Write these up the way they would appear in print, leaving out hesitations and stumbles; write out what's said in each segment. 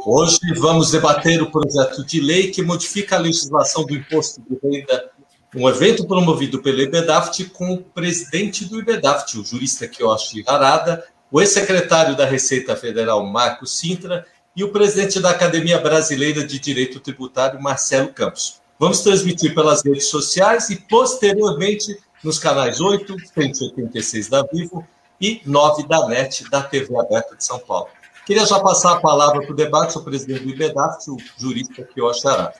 Hoje vamos debater o projeto de lei que modifica a legislação do imposto de renda, um evento promovido pelo IBEDAFT com o presidente do IBEDAFT, o jurista Kiyoshi Harada, o ex-secretário da Receita Federal, Marcos Cintra, e o presidente da Academia Brasileira de Direito Tributário, Marcelo Campos. Vamos transmitir pelas redes sociais e, posteriormente, nos canais 8, 186 da Vivo e 9 da NET, da TV Aberta de São Paulo. Queria já passar a palavra para o debate ao presidente do IBEDAFT, o jurista Kiyoshi Harada.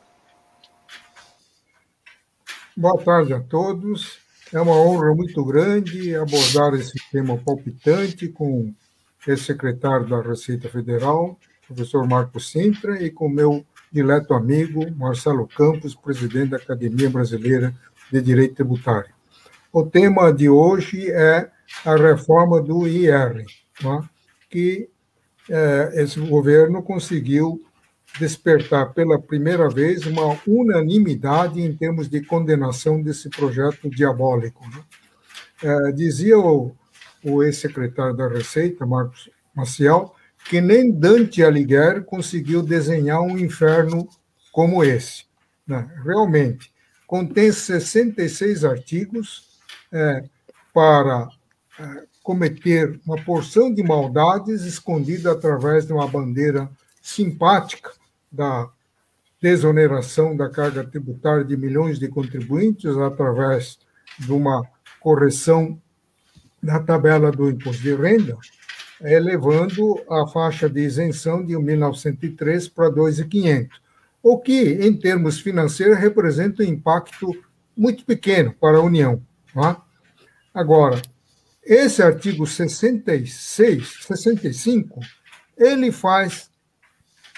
Boa tarde a todos. É uma honra muito grande abordar esse tema palpitante com o ex-secretário da Receita Federal, professor Marcos Cintra, e com meu dileto amigo Marcelo Campos, presidente da Academia Brasileira de Direito Tributário. O tema de hoje é a reforma do IR, que esse governo conseguiu despertar pela primeira vez uma unanimidade em termos de condenação desse projeto diabólico. Dizia o ex-secretário da Receita, Marcos Maciel, que nem Dante Alighieri conseguiu desenhar um inferno como esse. Realmente, contém 66 artigos para cometer uma porção de maldades escondida através de uma bandeira simpática da desoneração da carga tributária de milhões de contribuintes através de uma correção da tabela do imposto de renda, elevando a faixa de isenção de 1.903 para 2.500, o que, em termos financeiros, representa um impacto muito pequeno para a União. Agora, esse artigo 65, ele faz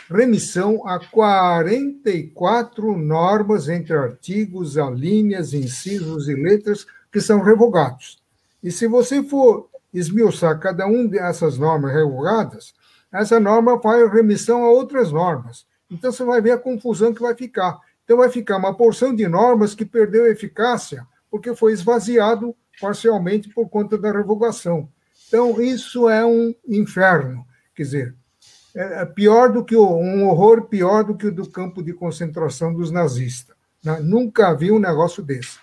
remissão a 44 normas entre artigos, alíneas, incisos e letras que são revogados. E se você for esmiuçar cada uma dessas normas revogadas, essa norma faz remissão a outras normas. Então, você vai ver a confusão que vai ficar. Então, vai ficar uma porção de normas que perdeu eficácia porque foi esvaziado parcialmente por conta da revogação. Então, isso é um inferno. Quer dizer, é pior do que um horror pior do que o do campo de concentração dos nazistas. Nunca vi um negócio desse.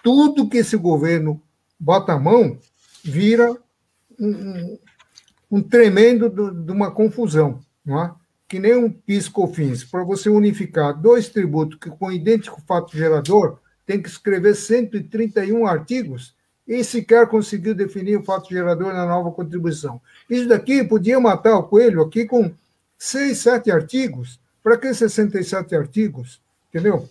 Tudo que esse governo bota a mão vira um tremendo de uma confusão, que nem um PIS/COFINS. Para você unificar dois tributos que com idêntico fato gerador tem que escrever 131 artigos e sequer conseguiu definir o fato gerador na nova contribuição. Isso daqui podia matar o coelho aqui com 6, 7 artigos. Para que 67 artigos? Entendeu?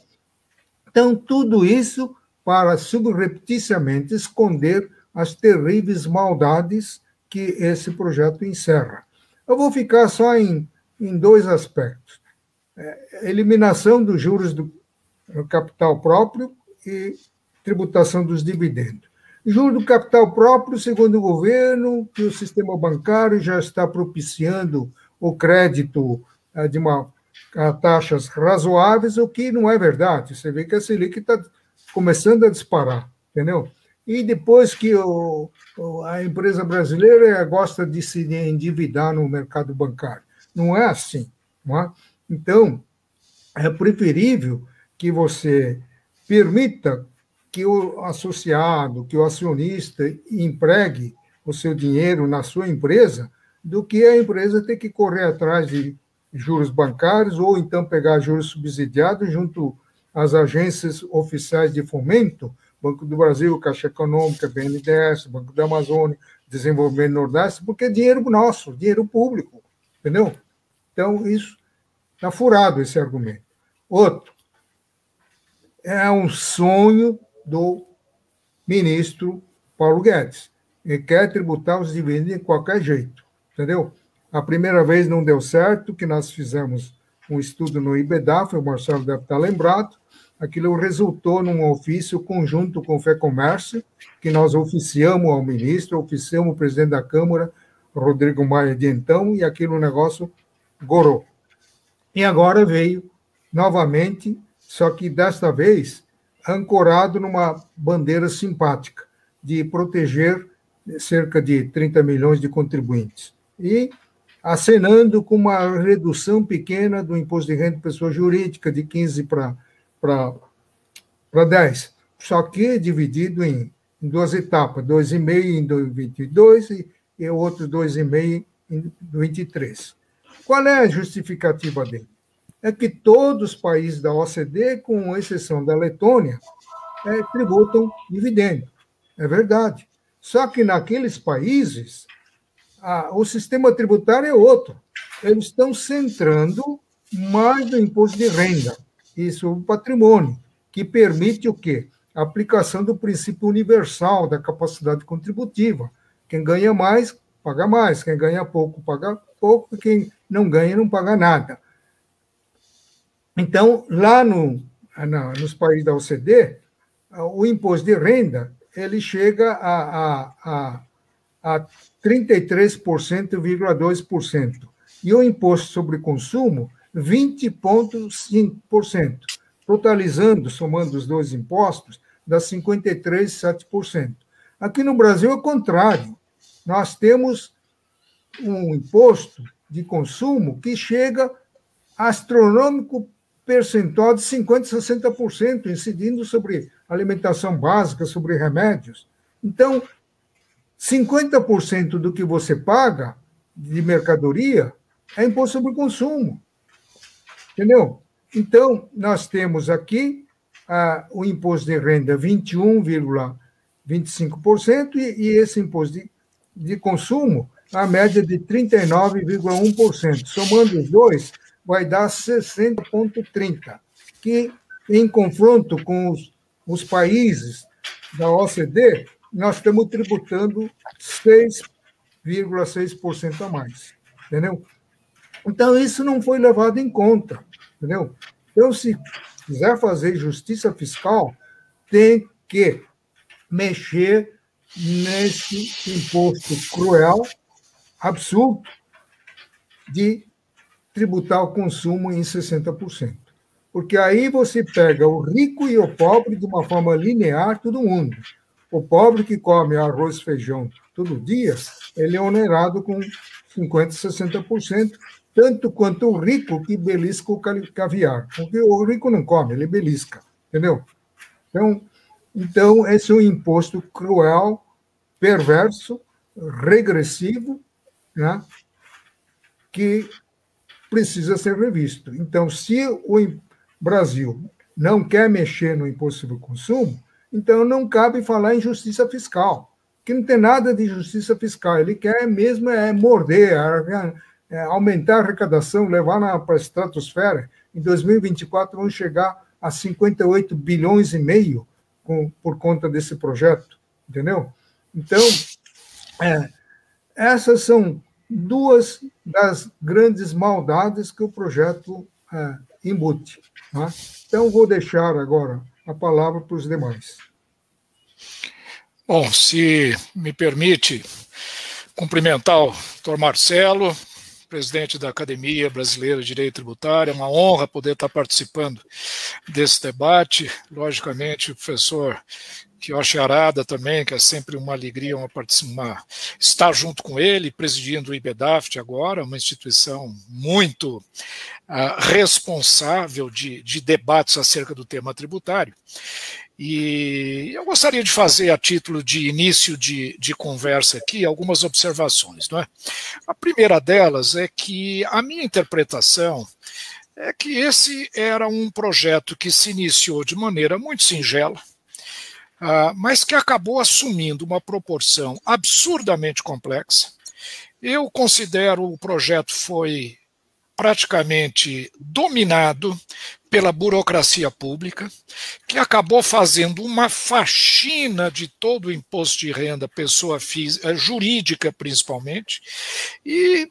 Então, tudo isso para subrepticiamente esconder as terríveis maldades que esse projeto encerra. Eu vou ficar só em 2 aspectos. Eliminação dos juros do capital próprio e tributação dos dividendos. Juro do capital próprio, segundo o governo, que o sistema bancário já está propiciando o crédito a taxas razoáveis, o que não é verdade. Você vê que a Selic está começando a disparar, entendeu? E depois que a empresa brasileira gosta de se endividar no mercado bancário. Não é assim. Então, é preferível que você permita que o associado, que o acionista empregue o seu dinheiro na sua empresa, do que a empresa ter que correr atrás de juros bancários ou então pegar juros subsidiados junto às agências oficiais de fomento, Banco do Brasil, Caixa Econômica, BNDES, Banco da Amazônia, Desenvolvimento Nordeste, porque é dinheiro nosso, dinheiro público, entendeu? Então, isso está furado, esse argumento. Outro, é um sonho do ministro Paulo Guedes. Ele quer tributar os dividendos de qualquer jeito, entendeu? A primeira vez não deu certo, que nós fizemos um estudo no IBEDAF, o Marcelo deve estar lembrado, aquilo resultou num ofício conjunto com o FEComércio, que nós oficiamos ao ministro, oficiamos o presidente da Câmara, Rodrigo Maia de então, e aquilo negócio gorou. E agora veio novamente, só que desta vez ancorado numa bandeira simpática de proteger cerca de 30 milhões de contribuintes. E acenando com uma redução pequena do imposto de renda de pessoa jurídica de 15 para 10, só que dividido em duas etapas, 2,5 em 2022 e outros 2,5 em 2023. Qual é a justificativa dele? É que todos os países da OCDE, com exceção da Letônia, tributam dividendo. É verdade. Só que naqueles países, o sistema tributário é outro. Eles estão centrando mais no imposto de renda e sobre o patrimônio, que permite o quê? A aplicação do princípio universal da capacidade contributiva. Quem ganha mais, paga mais. Quem ganha pouco, paga pouco. E quem não ganha, não paga nada. Então, lá nos países da OCDE, o imposto de renda ele chega a 33,2%. E o imposto sobre consumo, 20,5%. Totalizando, somando os dois impostos, dá 53,7%. Aqui no Brasil é o contrário. Nós temos um imposto de consumo que chega a astronômico percentual de 50%, 60%, incidindo sobre alimentação básica, sobre remédios. Então, 50% do que você paga de mercadoria é imposto sobre consumo. Entendeu? Então, nós temos aqui o imposto de renda 21,25% e esse imposto de consumo, a média de 39,1%. Somando os dois, vai dar 60,30%, que, em confronto com os países da OCDE, nós estamos tributando 6,6% a mais. Entendeu? Então, isso não foi levado em conta. Entendeu? Então, se quiser fazer justiça fiscal, tem que mexer nesse imposto cruel, absurdo, de tributar o consumo em 60%. Porque aí você pega o rico e o pobre de uma forma linear, todo mundo. O pobre que come arroz e feijão todo dia, ele é onerado com 50%, 60%, tanto quanto o rico que belisca o caviar. Porque o rico não come, ele belisca. Entendeu? Então esse é um imposto cruel, perverso, regressivo, né, que precisa ser revisto. Então, se o Brasil não quer mexer no imposto sobre o consumo, então não cabe falar em justiça fiscal, que não tem nada de justiça fiscal. Ele quer mesmo morder, aumentar a arrecadação, levar para a estratosfera. Em 2024 vamos chegar a 58 bilhões e meio por conta desse projeto, entendeu? Então, essas são duas das grandes maldades que o projeto embute. Né? Então, vou deixar agora a palavra para os demais. Bom, se me permite cumprimentar o doutor Marcelo, presidente da Academia Brasileira de Direito Tributário. É uma honra poder estar participando desse debate. Logicamente, o professor Kiyoshi Harada também, que é sempre uma alegria estar junto com ele, presidindo o IBEDAFT agora, uma instituição muito responsável de debates acerca do tema tributário. E eu gostaria de fazer, a título de início de conversa aqui, algumas observações. Não é? A primeira delas é que a minha interpretação é que esse era um projeto que se iniciou de maneira muito singela, mas que acabou assumindo uma proporção absurdamente complexa. Eu considero o projeto foi praticamente dominado pela burocracia pública, que acabou fazendo uma faxina de todo o imposto de renda, pessoa física, jurídica principalmente, e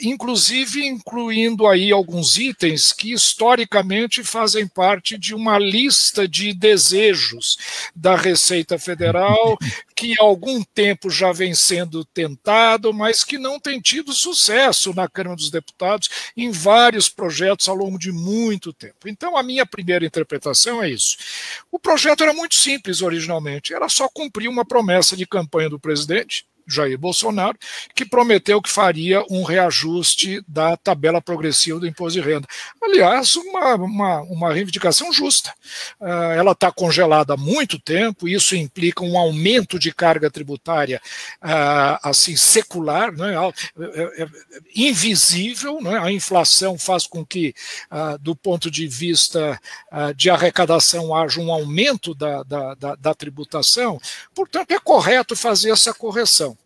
inclusive incluindo aí alguns itens que historicamente fazem parte de uma lista de desejos da Receita Federal, que há algum tempo já vem sendo tentado, mas que não tem tido sucesso na Câmara dos Deputados em vários projetos ao longo de muito tempo. Então, a minha primeira interpretação é isso. O projeto era muito simples originalmente, era só cumprir uma promessa de campanha do presidente, Jair Bolsonaro, que prometeu que faria um reajuste da tabela progressiva do imposto de renda. Aliás, uma reivindicação justa. Ela está congelada há muito tempo, isso implica um aumento de carga tributária assim, secular, né, invisível, né, a inflação faz com que, do ponto de vista de arrecadação, haja um aumento da tributação, portanto é correto fazer essa correção.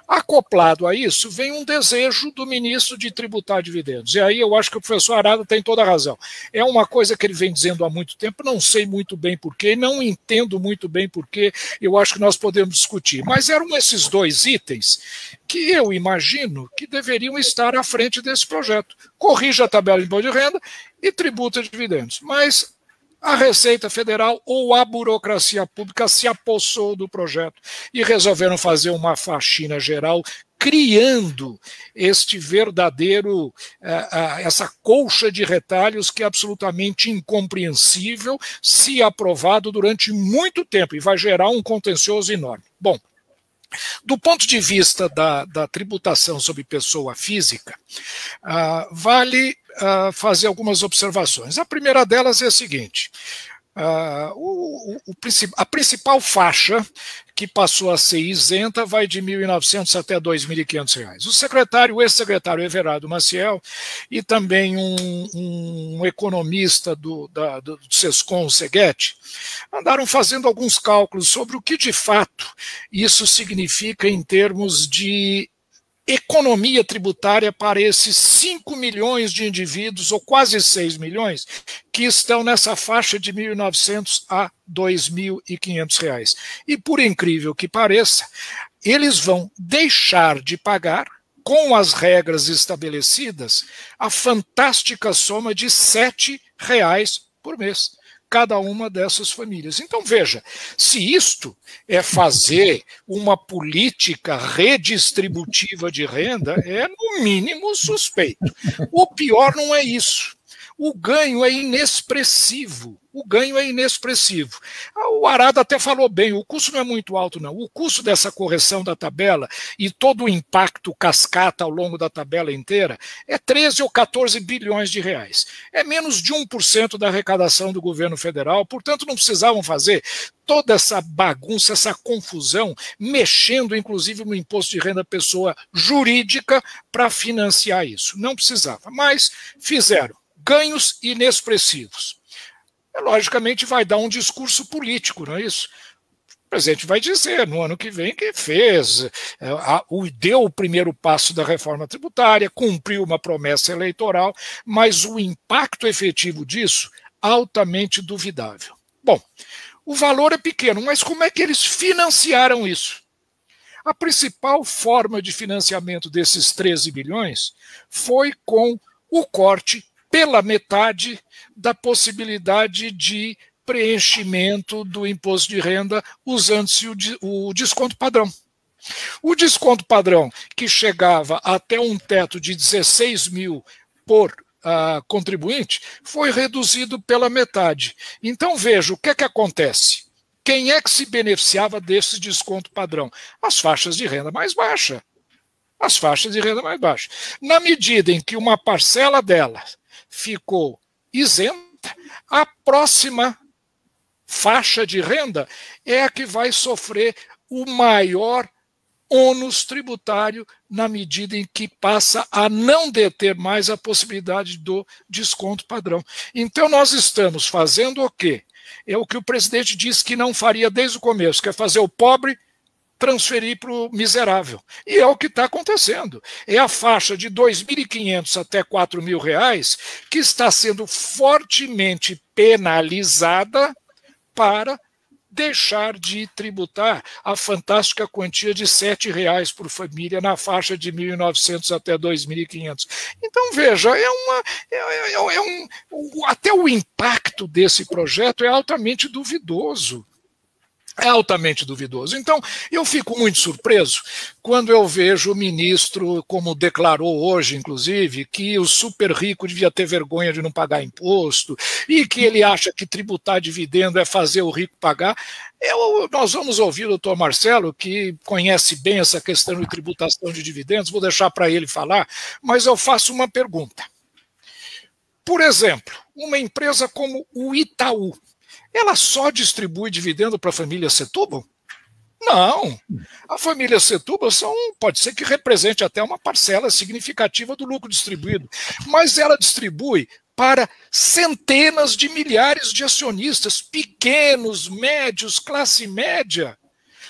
Acoplado a isso, vem um desejo do ministro de tributar dividendos. E aí eu acho que o professor Arada tem toda a razão. É uma coisa que ele vem dizendo há muito tempo, não sei muito bem porquê, não entendo muito bem porquê, eu acho que nós podemos discutir. Mas eram esses dois itens que eu imagino que deveriam estar à frente desse projeto. Corrija a tabela de imposto de renda e tributa dividendos. Mas a Receita Federal ou a burocracia pública se apossou do projeto e resolveram fazer uma faxina geral, criando este verdadeiro, essa colcha de retalhos que é absolutamente incompreensível se aprovado durante muito tempo e vai gerar um contencioso enorme. Bom, do ponto de vista da tributação sobre pessoa física, vale fazer algumas observações. A primeira delas é a seguinte: a principal faixa que passou a ser isenta vai de R$ 1.900 até R$ 2.500. O ex-secretário Everardo Maciel e também um economista do Sescom, Seghetti, andaram fazendo alguns cálculos sobre o que de fato isso significa em termos de economia tributária para esses 5 milhões de indivíduos, ou quase 6 milhões, que estão nessa faixa de R$ 1.900 a R$ 2.500. E por incrível que pareça, eles vão deixar de pagar, com as regras estabelecidas, a fantástica soma de R$ 7 por mês. Cada uma dessas famílias. Então, veja, se isto é fazer uma política redistributiva de renda, é no mínimo suspeito. O pior não é isso. O ganho é inexpressivo. O ganho é inexpressivo. O Arada até falou bem, o custo não é muito alto, não. O custo dessa correção da tabela e todo o impacto cascata ao longo da tabela inteira é 13 ou 14 bilhões de reais. É menos de 1% da arrecadação do governo federal, portanto não precisavam fazer toda essa bagunça, essa confusão, mexendo inclusive no imposto de renda pessoa jurídica para financiar isso. Não precisava, mas fizeram. Ganhos inexpressivos. Logicamente vai dar um discurso político, não é isso? O presidente vai dizer no ano que vem que fez, deu o primeiro passo da reforma tributária, cumpriu uma promessa eleitoral, mas o impacto efetivo disso, altamente duvidável. Bom, o valor é pequeno, mas como é que eles financiaram isso? A principal forma de financiamento desses 13 bilhões foi com o corte pela metade da possibilidade de preenchimento do imposto de renda usando-se o desconto padrão. O desconto padrão, que chegava até um teto de 16 mil por contribuinte, foi reduzido pela metade. Então, veja, o que é que acontece? Quem é que se beneficiava desse desconto padrão? As faixas de renda mais baixa. As faixas de renda mais baixa. Na medida em que uma parcela delas ficou isenta, a próxima faixa de renda é a que vai sofrer o maior ônus tributário na medida em que passa a não deter mais a possibilidade do desconto padrão. Então nós estamos fazendo o quê? É o que o presidente disse que não faria desde o começo, que é fazer o pobre transferir para o miserável. E é o que está acontecendo. É a faixa de R$ 2.500 até R$ 4.000 que está sendo fortemente penalizada para deixar de tributar a fantástica quantia de R$ 7 por família na faixa de 1.900 até 2.500. Então, veja, até o impacto desse projeto é altamente duvidoso. É altamente duvidoso. Então, eu fico muito surpreso quando eu vejo o ministro, como declarou hoje, inclusive, que o super rico devia ter vergonha de não pagar imposto e que ele acha que tributar dividendo é fazer o rico pagar. Nós vamos ouvir o doutor Marcelo, que conhece bem essa questão de tributação de dividendos, vou deixar para ele falar, mas eu faço uma pergunta. Por exemplo, uma empresa como o Itaú, ela só distribui dividendo para a família Setúbal? Não. A família Setúbal pode ser que represente até uma parcela significativa do lucro distribuído, mas ela distribui para centenas de milhares de acionistas, pequenos, médios, classe média.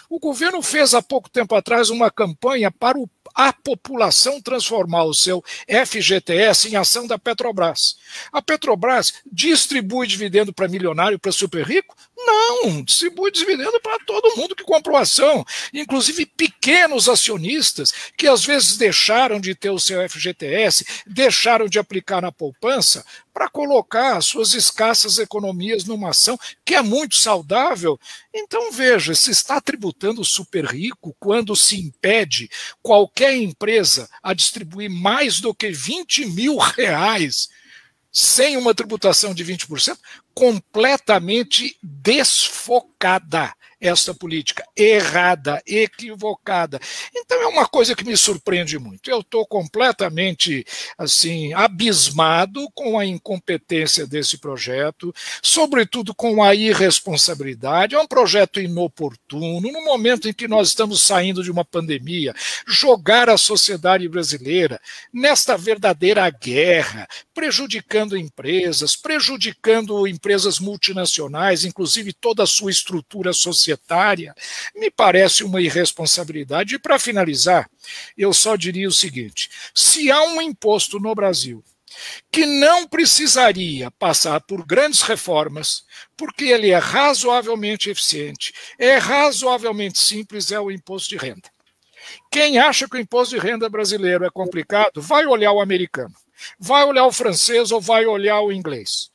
O governo fez há pouco tempo atrás uma campanha para a população transformar o seu FGTS em ação da Petrobras. A Petrobras distribui dividendo para milionário, para super rico? Não, distribui dividendo para todo mundo que comprou ação, inclusive pequenos acionistas que às vezes deixaram de ter o seu FGTS, deixaram de aplicar na poupança para colocar as suas escassas economias numa ação que é muito saudável. Então veja, se está tributando o super rico quando se impede qualquer empresa a distribuir mais do que R$20 mil sem uma tributação de 20%, completamente desfocada esta política, errada, equivocada. Então é uma coisa que me surpreende muito. Eu estou completamente assim abismado com a incompetência desse projeto, sobretudo com a irresponsabilidade. É um projeto inoportuno, no momento em que nós estamos saindo de uma pandemia, jogar a sociedade brasileira nesta verdadeira guerra, prejudicando empresas, prejudicando empresas multinacionais, inclusive toda a sua estrutura societária, me parece uma irresponsabilidade. E para finalizar, eu só diria o seguinte: se há um imposto no Brasil que não precisaria passar por grandes reformas, porque ele é razoavelmente eficiente, é razoavelmente simples, é o imposto de renda. Quem acha que o imposto de renda brasileiro é complicado, vai olhar o americano, vai olhar o francês ou vai olhar o inglês.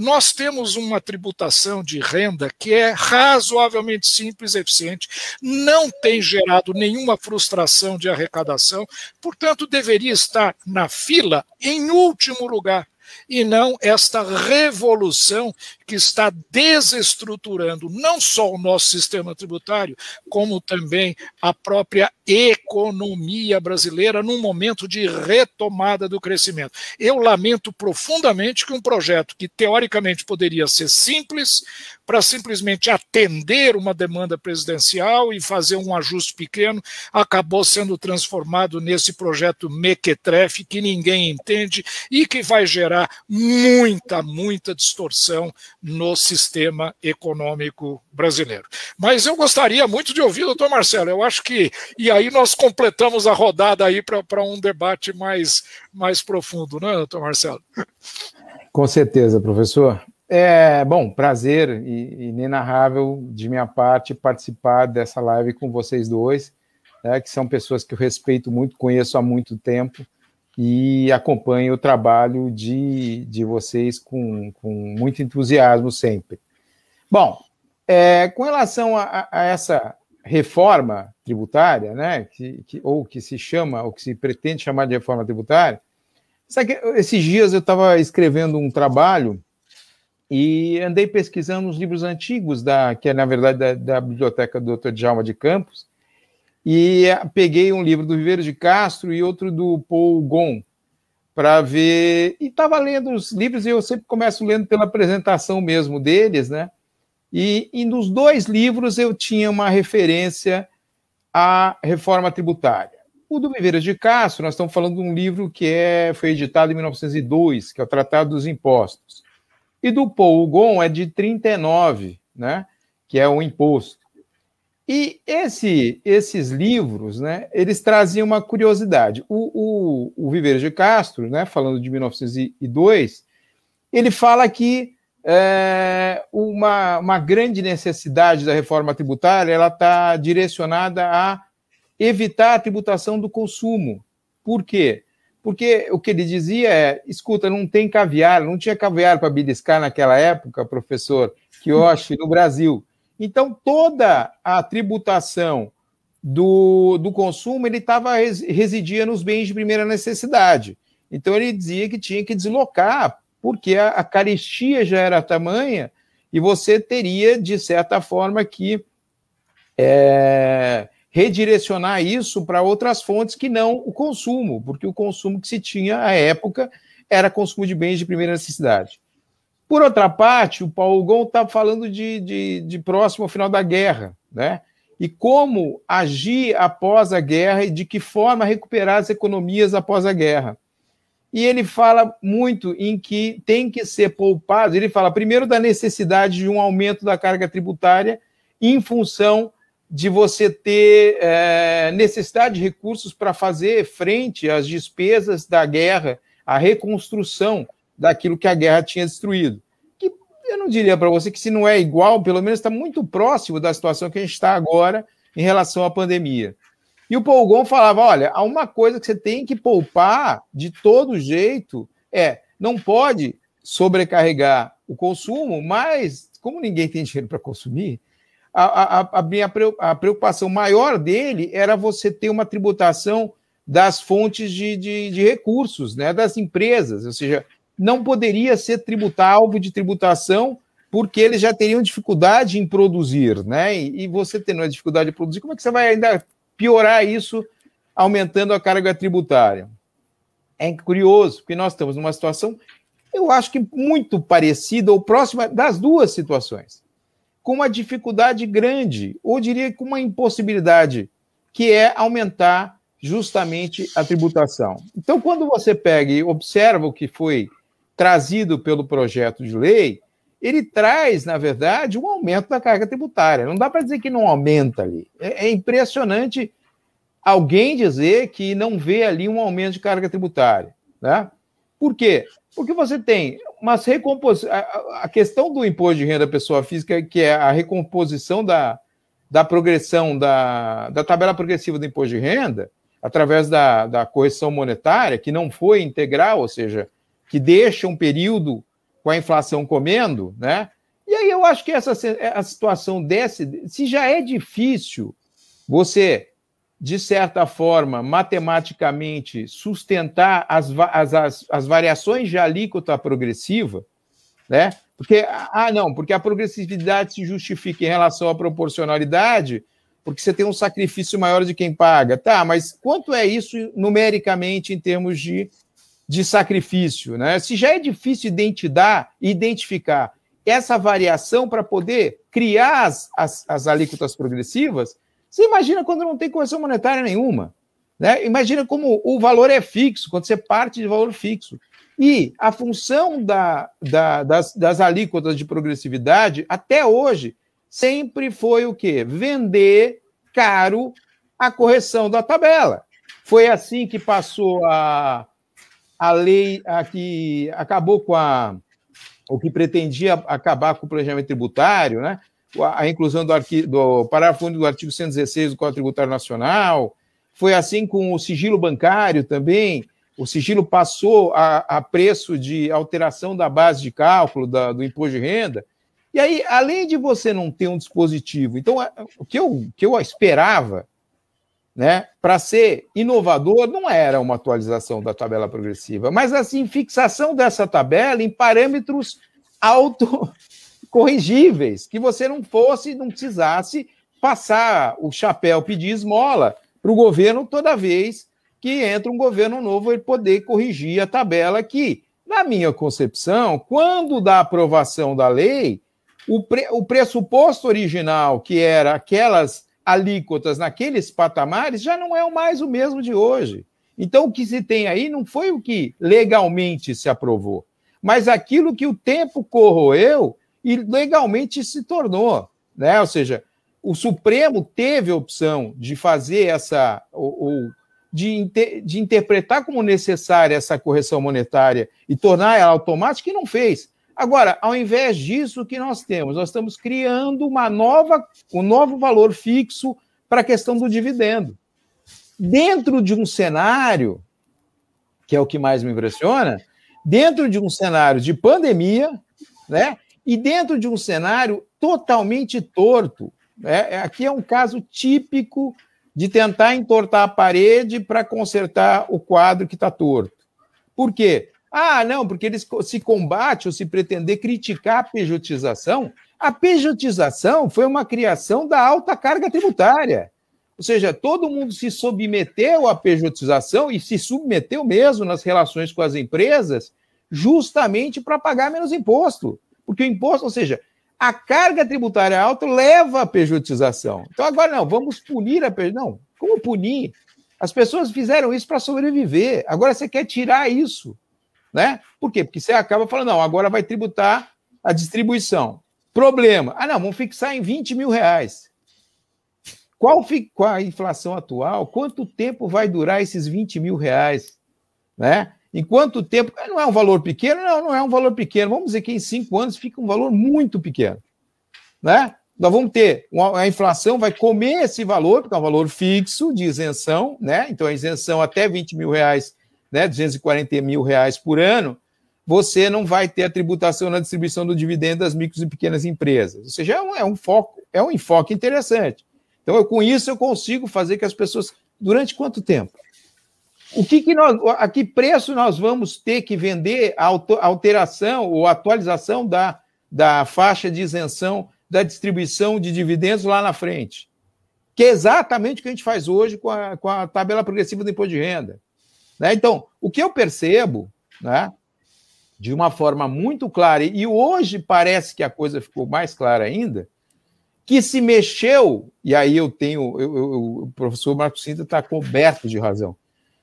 Nós temos uma tributação de renda que é razoavelmente simples e eficiente, não tem gerado nenhuma frustração de arrecadação, portanto, deveria estar na fila em último lugar, e não esta revolução que está desestruturando não só o nosso sistema tributário, como também a própria economia brasileira num momento de retomada do crescimento. Eu lamento profundamente que um projeto que teoricamente poderia ser simples, para simplesmente atender uma demanda presidencial e fazer um ajuste pequeno, acabou sendo transformado nesse projeto mequetrefe que ninguém entende e que vai gerar muita distorção no sistema econômico brasileiro. Mas eu gostaria muito de ouvir o doutor Marcelo. Eu acho que, e aí nós completamos a rodada aí para um debate mais profundo, não é, doutor Marcelo? Com certeza, professor. Bom, prazer inenarrável de minha parte participar dessa live com vocês dois, né, que são pessoas que eu respeito muito, conheço há muito tempo e acompanho o trabalho de vocês com muito entusiasmo sempre. Bom, com relação a essa reforma tributária, né, que se pretende chamar de reforma tributária, esses dias eu estava escrevendo um trabalho e andei pesquisando os livros antigos, que é, na verdade, da biblioteca do Dr. Djalma de Campos, e peguei um livro do Viveiro de Castro e outro do Paul Gon, para ver, e estava lendo os livros, e eu sempre começo lendo pela apresentação mesmo deles, né? E nos dois livros eu tinha uma referência à reforma tributária. O do Viveiro de Castro, nós estamos falando de um livro que foi editado em 1902, que é o Tratado dos Impostos. E do Paul Gon é de 1939, né, que é o imposto. E esses livros, né, eles traziam uma curiosidade. O Viveiro de Castro, né, falando de 1902, ele fala que uma grande necessidade da reforma tributária ela está direcionada a evitar a tributação do consumo. Por quê? Porque o que ele dizia escuta, não tem caviar, não tinha caviar para beliscar naquela época, professor Kiyoshi, no Brasil. Então, toda a tributação do consumo residia nos bens de primeira necessidade. Então, ele dizia que tinha que deslocar, porque a carestia já era tamanha e você teria, de certa forma, que redirecionar isso para outras fontes que não o consumo, porque o consumo que se tinha à época era consumo de bens de primeira necessidade. Por outra parte, o Paulo Gon está falando de próximo ao final da guerra, né? E como agir após a guerra e de que forma recuperar as economias após a guerra. E ele fala muito em que tem que ser poupado, ele fala primeiro da necessidade de um aumento da carga tributária em função de você ter necessidade de recursos para fazer frente às despesas da guerra, a reconstrução daquilo que a guerra tinha destruído. Que eu não diria para você que se não é igual, pelo menos está muito próximo da situação que a gente está agora em relação à pandemia. E o Paul Gon falava, olha, há uma coisa que você tem que poupar de todo jeito, não pode sobrecarregar o consumo, mas como ninguém tem dinheiro para consumir, a preocupação maior dele era você ter uma tributação das fontes de recursos, né, das empresas, ou seja, não poderia ser alvo de tributação porque eles já teriam dificuldade em produzir, né? E você tendo a dificuldade de produzir, como é que você vai ainda piorar isso aumentando a carga tributária? É curioso, porque nós estamos numa situação, eu acho que muito parecida ou próxima das duas situações, com uma dificuldade grande, ou diria com uma impossibilidade, que é aumentar justamente a tributação. Então, quando você pega e observa o que foi trazido pelo projeto de lei, ele traz, na verdade, um aumento da carga tributária. Não dá para dizer que não aumenta ali. É impressionante alguém dizer que não vê ali um aumento de carga tributária, né? Por quê? Porque você tem umas a questão do imposto de renda da pessoa física, que é a recomposição da progressão da tabela progressiva do imposto de renda, através da correção monetária, que não foi integral, ou seja, que deixa um período com a inflação comendo, né? E aí eu acho que a situação se já é difícil você, de certa forma, matematicamente, sustentar as variações de alíquota progressiva, né? Porque a progressividade se justifica em relação à proporcionalidade, porque você tem um sacrifício maior de quem paga. Tá, mas quanto é isso numericamente em termos de sacrifício, né? Se já é difícil identificar essa variação para poder criar as alíquotas progressivas, você imagina quando não tem correção monetária nenhuma, né? Imagina como o valor é fixo, quando você parte de valor fixo. E a função das alíquotas de progressividade, até hoje, sempre foi o quê? Vender caro a correção da tabela. Foi assim que passou a lei que acabou com o que pretendia acabar com o planejamento tributário, né? A inclusão do parágrafo único do artigo 116 do Código Tributário Nacional. Foi assim com o sigilo bancário também. O sigilo passou a preço de alteração da base de cálculo do imposto de renda. E aí, além de você não ter um dispositivo, então, o que eu esperava, né, para ser inovador, não era uma atualização da tabela progressiva, mas assim, fixação dessa tabela em parâmetros autocorrigíveis, que você não precisasse passar o chapéu, pedir esmola para o governo toda vez que entra um governo novo e poder corrigir a tabela que, na minha concepção, quando da aprovação da lei, o pressuposto original, que era aquelas alíquotas naqueles patamares, já não é mais o mesmo de hoje. Então, o que se tem aí não foi o que legalmente se aprovou, mas aquilo que o tempo corroeu e legalmente se tornou, né? Ou seja, o Supremo teve a opção de fazer de interpretar como necessária essa correção monetária e tornar ela automática, e não fez. Agora, ao invés disso, o que nós temos? Nós estamos criando um novo valor fixo para a questão do dividendo. Dentro de um cenário, que é o que mais me impressiona, dentro de um cenário de pandemia, né, e dentro de um cenário totalmente torto. Aqui é um caso típico de tentar entortar a parede para consertar o quadro que está torto. Por quê? Não, porque eles se combate ou se pretender criticar a pejotização. A pejotização foi uma criação da alta carga tributária. Ou seja, todo mundo se submeteu à pejotização e se submeteu mesmo nas relações com as empresas justamente para pagar menos imposto. Porque o imposto, ou seja, a carga tributária alta leva à pejotização. Então agora não, vamos punir a pejotização. Não, como punir? As pessoas fizeram isso para sobreviver. Agora você quer tirar isso, né? Por quê? Porque você acaba falando, não, agora vai tributar a distribuição. Problema. Não, vamos fixar em 20 mil reais. Qual a inflação atual? Quanto tempo vai durar esses 20 mil reais? Né? Em quanto tempo? Não é um valor pequeno? Não é um valor pequeno. Vamos dizer que em 5 anos fica um valor muito pequeno. Né? Nós vamos ter, a inflação vai comer esse valor, porque é um valor fixo de isenção, né? Então a isenção até 20 mil reais, né? 240 mil reais por ano, você não vai ter a tributação na distribuição do dividendo das micros e pequenas empresas. Ou seja, é um enfoque interessante. Então, com isso, eu consigo fazer que as pessoas... Durante quanto tempo? A que preço nós vamos ter que vender a alteração ou atualização da faixa de isenção da distribuição de dividendos lá na frente? Que é exatamente o que a gente faz hoje com a tabela progressiva do imposto de renda. Né? Então, o que eu percebo, né, de uma forma muito clara, e hoje parece que a coisa ficou mais clara ainda, que se mexeu, e aí o professor Marcos Cintra está coberto de razão,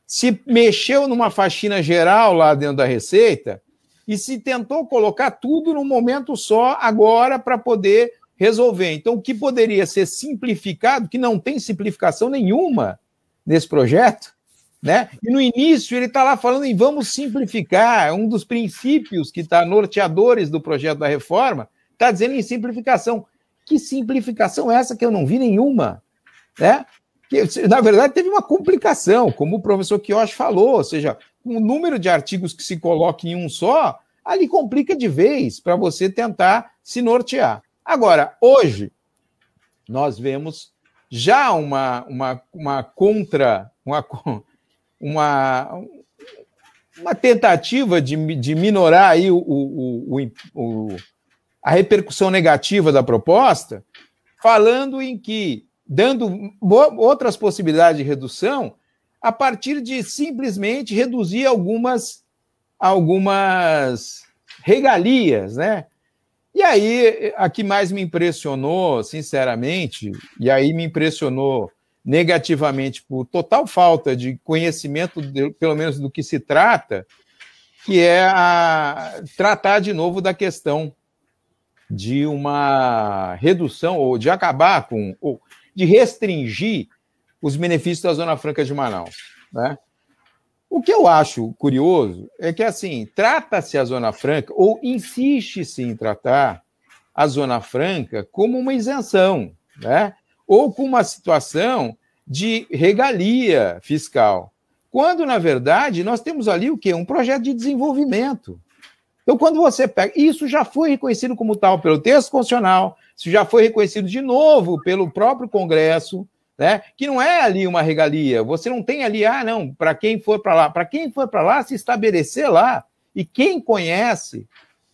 se mexeu numa faxina geral lá dentro da Receita e se tentou colocar tudo num momento só agora para poder resolver. Então, o que poderia ser simplificado, que não tem simplificação nenhuma nesse projeto, né? E no início ele está lá falando em vamos simplificar, um dos princípios que está norteadores do projeto da reforma, está dizendo em simplificação. Que simplificação é essa que eu não vi nenhuma? Né? Que, na verdade, teve uma complicação, como o professor Quioche falou, ou seja, o número de artigos que se coloca em um só, ali complica de vez para você tentar se nortear. Agora, hoje, nós vemos já uma tentativa de minorar aí a repercussão negativa da proposta, falando em que, dando outras possibilidades de redução, a partir de simplesmente reduzir algumas regalias, né? E aí, a que mais me impressionou, sinceramente, e aí me impressionou negativamente por total falta de conhecimento, pelo menos do que se trata, que é tratar de novo da questão de uma redução, ou de acabar com, ou de restringir os benefícios da Zona Franca de Manaus, né? O que eu acho curioso é que, assim, trata-se a Zona Franca, ou insiste-se em tratar a Zona Franca como uma isenção, né? Ou com uma situação de regalia fiscal, quando, na verdade, nós temos ali o quê? Um projeto de desenvolvimento. Então, quando você pega... Isso já foi reconhecido como tal pelo texto constitucional, isso já foi reconhecido de novo pelo próprio Congresso, né? Que não é ali uma regalia. Você não tem ali, não, para quem for para lá. Para quem for para lá, se estabelecer lá. E quem conhece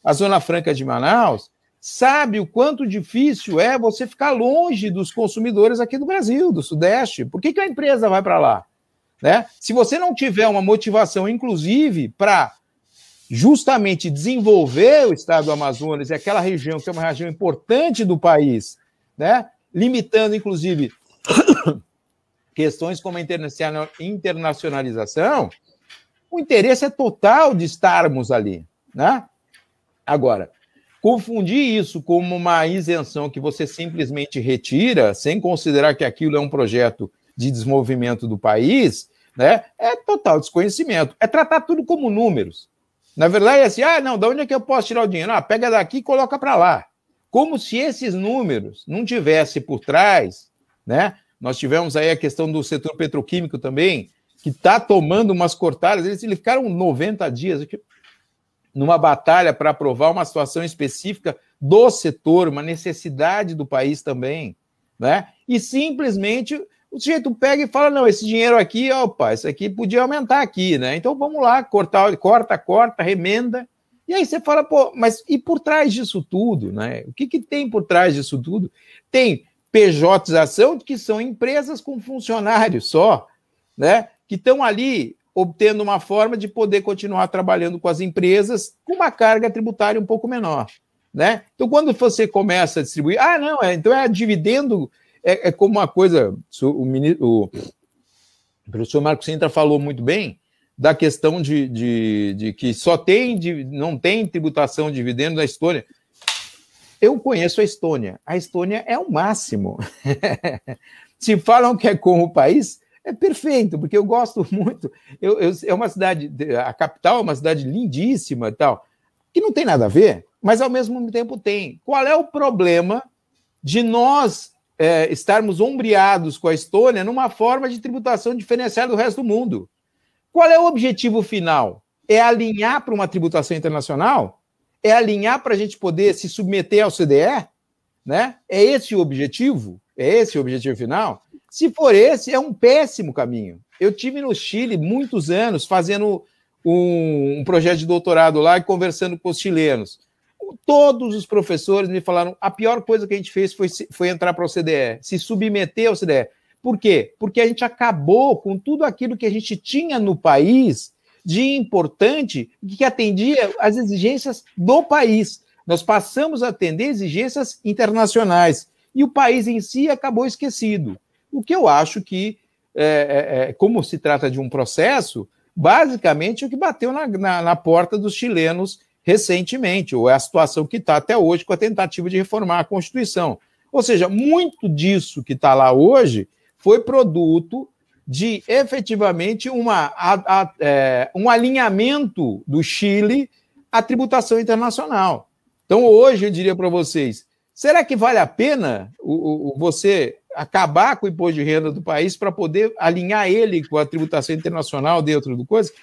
a Zona Franca de Manaus sabe o quanto difícil é você ficar longe dos consumidores aqui do Brasil, do Sudeste. Por que a empresa vai para lá? Né? Se você não tiver uma motivação, inclusive, para justamente desenvolver o estado do Amazonas e aquela região que é uma região importante do país, né? Limitando, inclusive, questões como a internacionalização, o interesse é total de estarmos ali, né? Agora, confundir isso como uma isenção que você simplesmente retira, sem considerar que aquilo é um projeto de desenvolvimento do país, né? É total desconhecimento. É tratar tudo como números. Na verdade, é assim, não, de onde é que eu posso tirar o dinheiro? Pega daqui e coloca para lá. Como se esses números não tivessem por trás, né? Nós tivemos aí a questão do setor petroquímico também, que está tomando umas cortadas, eles ficaram 90 dias numa batalha para aprovar uma situação específica do setor, uma necessidade do país também, né? E simplesmente o sujeito pega e fala, não, esse dinheiro aqui, opa, isso aqui podia aumentar aqui, né? Então vamos lá, corta, remenda. E aí você fala, pô, mas e por trás disso tudo, né? O que tem por trás disso tudo? Tem PJização, que são empresas com funcionários só, né? Que estão ali obtendo uma forma de poder continuar trabalhando com as empresas com uma carga tributária um pouco menor, né? Então, quando você começa a distribuir, então é dividendo, é como uma coisa, o professor Marco Sintra falou muito bem da questão de que não tem tributação de dividendo na Estônia. Eu conheço a Estônia. A Estônia é o máximo. Se falam que é como o país, é perfeito, porque eu gosto muito. É uma cidade, a capital é uma cidade lindíssima e tal, que não tem nada a ver, mas ao mesmo tempo tem. Qual é o problema de nós estarmos ombreados com a Estônia numa forma de tributação diferenciada do resto do mundo? Qual é o objetivo final? É alinhar para uma tributação internacional? É alinhar para a gente poder se submeter ao CDE? Né? É esse o objetivo? É esse o objetivo final? Se for esse, é um péssimo caminho. Eu tive no Chile muitos anos fazendo um projeto de doutorado lá e conversando com os chilenos. Todos os professores me falaram, a pior coisa que a gente fez foi entrar para o CDE, se submeter ao CDE. Por quê? Porque a gente acabou com tudo aquilo que a gente tinha no país de importante que atendia às exigências do país. Nós passamos a atender exigências internacionais e o país em si acabou esquecido. O que eu acho que, como se trata de um processo, basicamente é o que bateu na porta dos chilenos recentemente, ou é a situação que está até hoje com a tentativa de reformar a Constituição. Ou seja, muito disso que está lá hoje foi produto de, efetivamente, um alinhamento do Chile à tributação internacional. Então, hoje, eu diria para vocês, será que vale a pena você acabar com o imposto de renda do país para poder alinhar ele com a tributação internacional dentro do coisa?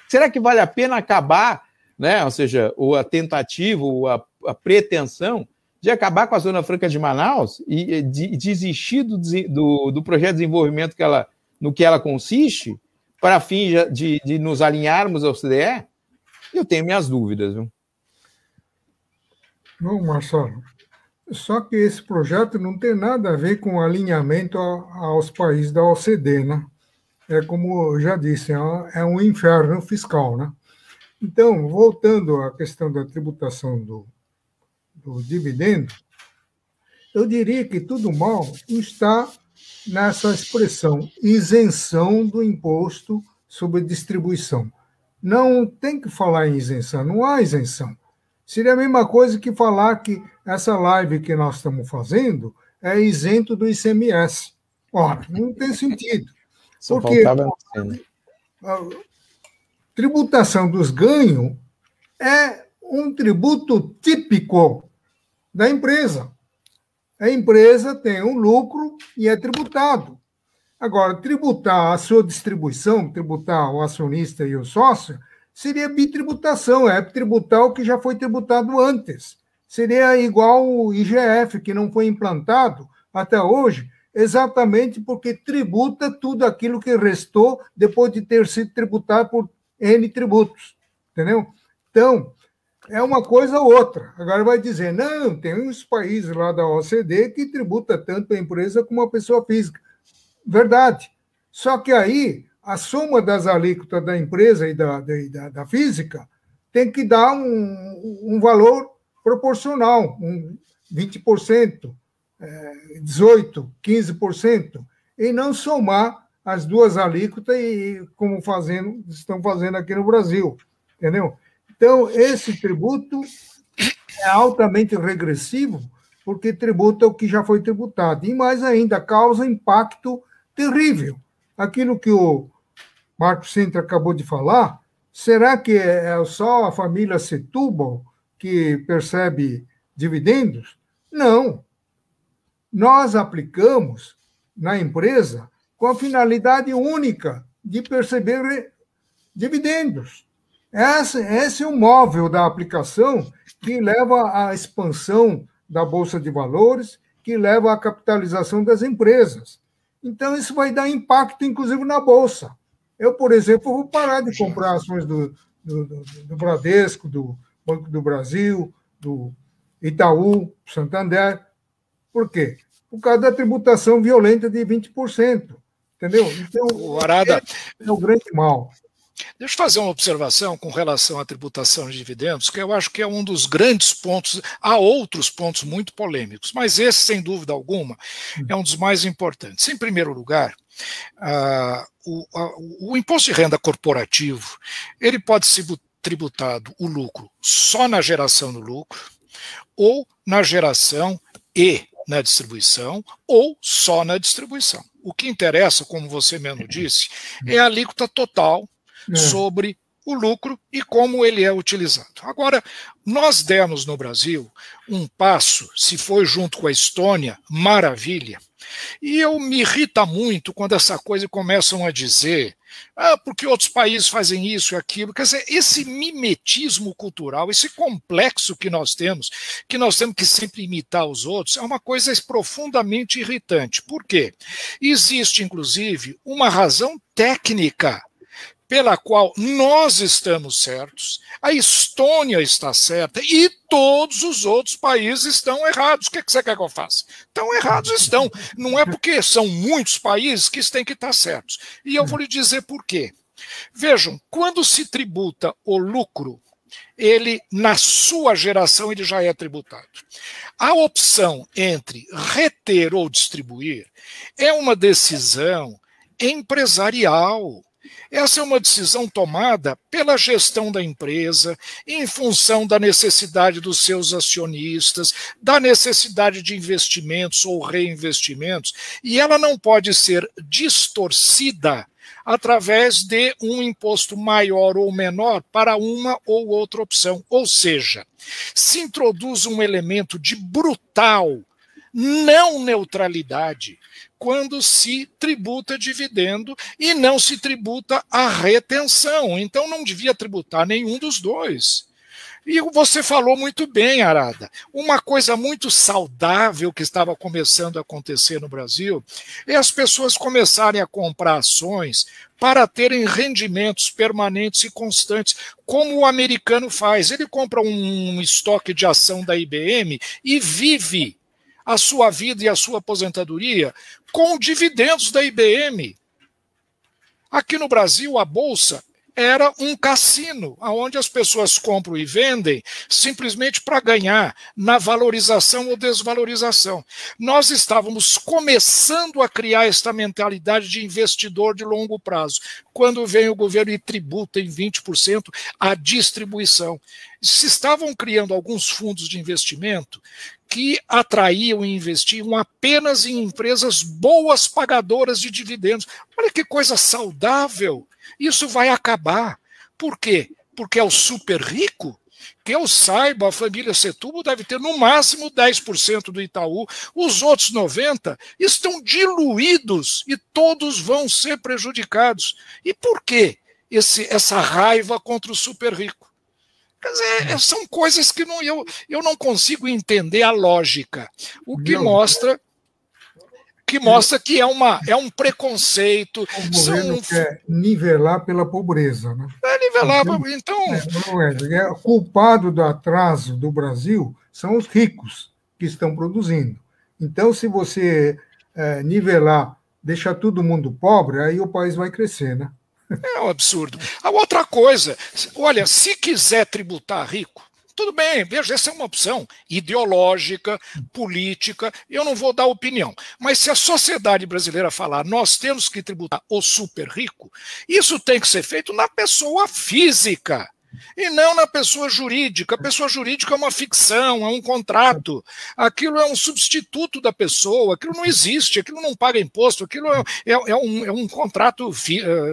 Será que vale a pena acabar, né? Ou seja, a tentativa, ou a pretensão de acabar com a Zona Franca de Manaus e desistir do projeto de desenvolvimento no que ela consiste, para fim de nos alinharmos ao CDE? Eu tenho minhas dúvidas. Viu? Não, Marcelo. Só que esse projeto não tem nada a ver com alinhamento aos países da OCDE, né? É como eu já disse, é um inferno fiscal, né? Então, voltando à questão da tributação do dividendo, eu diria que tudo mal está nessa expressão, isenção do imposto sobre distribuição. Não tem que falar em isenção, não há isenção. Seria a mesma coisa que falar que essa live que nós estamos fazendo é isento do ICMS. Ora, não tem sentido. Porque a tributação dos ganhos é um tributo típico da empresa. A empresa tem um lucro e é tributado. Agora, tributar a sua distribuição, tributar o acionista e o sócio, seria bitributação, é tributar o que já foi tributado antes. Seria igual o IGF, que não foi implantado até hoje, exatamente porque tributa tudo aquilo que restou depois de ter sido tributado por N tributos. Entendeu? Então, é uma coisa ou outra. Agora vai dizer, não, tem uns países lá da OCDE que tributa tanto a empresa como a pessoa física. Verdade. Só que aí, a soma das alíquotas da empresa e da física tem que dar um valor proporcional, 20%, 18%, 15%, e não somar as duas alíquotas, como estão fazendo aqui no Brasil. Entendeu? Então, esse tributo é altamente regressivo, porque tributa o que já foi tributado. E mais ainda, causa impacto terrível. Aquilo que o Marco Sintra acabou de falar, será que é só a família Setúbal que percebe dividendos? Não. Nós aplicamos na empresa com a finalidade única de perceber dividendos. Esse é o móvel da aplicação que leva à expansão da Bolsa de Valores, que leva à capitalização das empresas. Então, isso vai dar impacto, inclusive, na Bolsa. Eu, por exemplo, vou parar de comprar ações do Bradesco, do Banco do Brasil, do Itaú, Santander. Por quê? Por causa da tributação violenta de 20%. Entendeu? Então, Arada, é o grande mal. Deixa eu fazer uma observação com relação à tributação de dividendos, que eu acho que é um dos grandes pontos. Há outros pontos muito polêmicos, mas esse, sem dúvida alguma, é um dos mais importantes. Em primeiro lugar, o imposto de renda corporativo, ele pode ser tributado o lucro só na geração do lucro, ou na geração e na distribuição, ou só na distribuição. O que interessa, como você mesmo disse, é a alíquota total sobre o lucro e como ele é utilizado. Agora, nós demos no Brasil um passo, se foi junto com a Estônia, maravilha, e eu me irrita muito quando essa coisa começam a dizer porque outros países fazem isso e aquilo. Quer dizer, esse mimetismo cultural, esse complexo que nós temos que sempre imitar os outros, é uma coisa profundamente irritante. Por quê? Existe, inclusive, uma razão técnica pela qual nós estamos certos, a Estônia está certa e todos os outros países estão errados. O que você quer que eu faça? Estão errados, estão. Não é porque são muitos países que têm que estar certos. E eu vou lhe dizer por quê. Vejam, quando se tributa o lucro, ele, na sua geração, ele já é tributado. A opção entre reter ou distribuir é uma decisão empresarial. Essa é uma decisão tomada pela gestão da empresa, em função da necessidade dos seus acionistas, da necessidade de investimentos ou reinvestimentos, e ela não pode ser distorcida através de um imposto maior ou menor para uma ou outra opção. Ou seja, se introduz um elemento de brutal não neutralidade quando se tributa dividendo e não se tributa a retenção. Então não devia tributar nenhum dos dois. E você falou muito bem, Arada. Uma coisa muito saudável que estava começando a acontecer no Brasil é as pessoas começarem a comprar ações para terem rendimentos permanentes e constantes, como o americano faz. Ele compra um estoque de ação da IBM e vive a sua vida e a sua aposentadoria com dividendos da IBM. Aqui no Brasil, a Bolsa era um cassino, onde as pessoas compram e vendem simplesmente para ganhar na valorização ou desvalorização. Nós estávamos começando a criar esta mentalidade de investidor de longo prazo, quando vem o governo e tributa em 20% a distribuição. Se estavam criando alguns fundos de investimento que atraíam e investiam apenas em empresas boas pagadoras de dividendos. Olha que coisa saudável! Isso vai acabar. Por quê? Porque é o super rico. Que eu saiba, a família Setúbal deve ter no máximo 10% do Itaú. Os outros 90% estão diluídos e todos vão ser prejudicados. E por quê essa raiva contra o super rico? Quer dizer, são coisas que eu não consigo entender a lógica. O que mostra que é um preconceito. O governo quer nivelar pela pobreza. Né? Nivelar, então... O culpado do atraso do Brasil são os ricos que estão produzindo. Então, se você nivelar, deixar todo mundo pobre, aí o país vai crescer, né? É um absurdo. A outra coisa, olha, se quiser tributar rico, tudo bem, veja, essa é uma opção ideológica, política, eu não vou dar opinião. Mas se a sociedade brasileira falar nós temos que tributar o super rico, isso tem que ser feito na pessoa física e não na pessoa jurídica. A pessoa jurídica é uma ficção, é um contrato, aquilo é um substituto da pessoa, aquilo não existe, aquilo não paga imposto, aquilo é um contrato,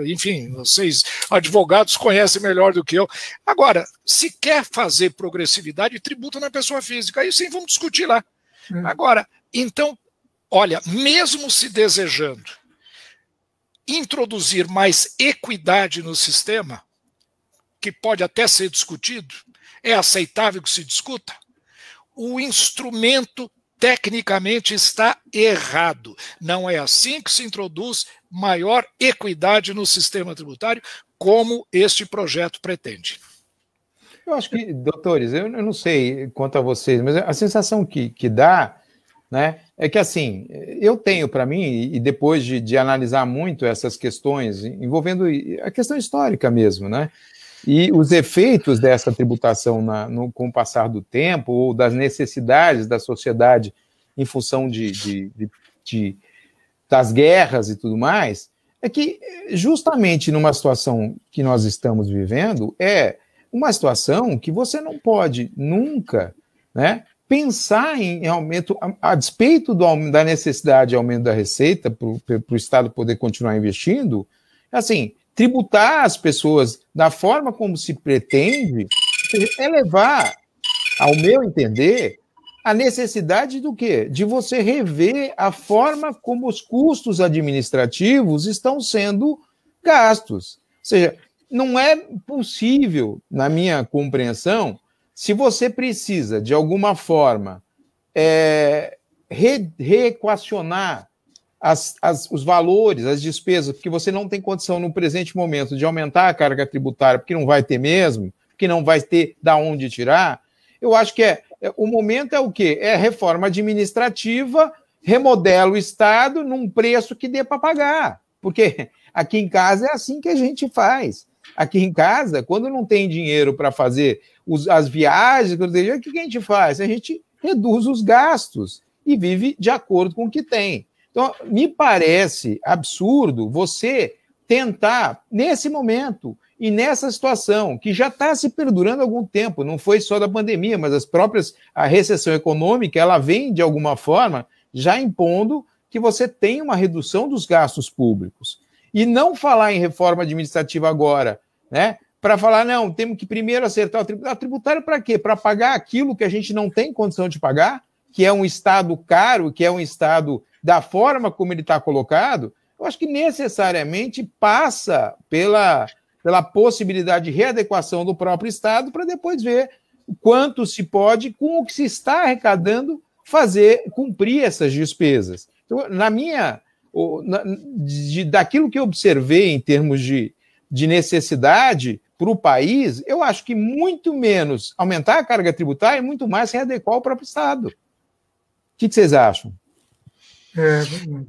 enfim, vocês advogados conhecem melhor do que eu. Agora, se quer fazer progressividade, tributa na pessoa física, aí sim vamos discutir lá. Agora, então, olha, mesmo se desejando introduzir mais equidade no sistema, que pode até ser discutido, é aceitável que se discuta, o instrumento tecnicamente está errado. Não é assim que se introduz maior equidade no sistema tributário, como este projeto pretende. Eu acho que, doutores, eu não sei quanto a vocês, mas a sensação que dá, né, é que, assim, eu tenho para mim, e depois de analisar muito essas questões, envolvendo a questão histórica mesmo, né, e os efeitos dessa tributação com o passar do tempo, ou das necessidades da sociedade em função das guerras e tudo mais, é que justamente numa situação que nós estamos vivendo, é uma situação que você não pode nunca, né, pensar em aumento, a despeito da necessidade de aumento da receita para o Estado poder continuar investindo, assim, tributar as pessoas da forma como se pretende é levar, ao meu entender, a necessidade do quê? De você rever a forma como os custos administrativos estão sendo gastos. Ou seja, não é possível, na minha compreensão, se você precisa, de alguma forma, reequacionar os valores, as despesas, porque você não tem condição, no presente momento, de aumentar a carga tributária, porque não vai ter mesmo, porque não vai ter de onde tirar, eu acho que o momento é o quê? É reforma administrativa, remodela o Estado num preço que dê para pagar. Porque aqui em casa é assim que a gente faz. Aqui em casa, quando não tem dinheiro para fazer as viagens, o que a gente faz? A gente reduz os gastos e vive de acordo com o que tem. Então, me parece absurdo você tentar, nesse momento e nessa situação, que já está se perdurando há algum tempo, não foi só da pandemia, mas a recessão econômica, ela vem, de alguma forma, já impondo que você tenha uma redução dos gastos públicos. E não falar em reforma administrativa agora, né? Para falar, não, temos que primeiro acertar o tributário. Tributário para quê? Para pagar aquilo que a gente não tem condição de pagar, que é um Estado caro, que é um Estado da forma como ele está colocado. Eu acho que necessariamente passa pela possibilidade de readequação do próprio Estado para depois ver o quanto se pode, com o que se está arrecadando, cumprir essas despesas. Então, daquilo que eu observei em termos de necessidade para o país, eu acho que muito menos aumentar a carga tributária e muito mais readequar o próprio Estado. O que vocês acham? Verdade.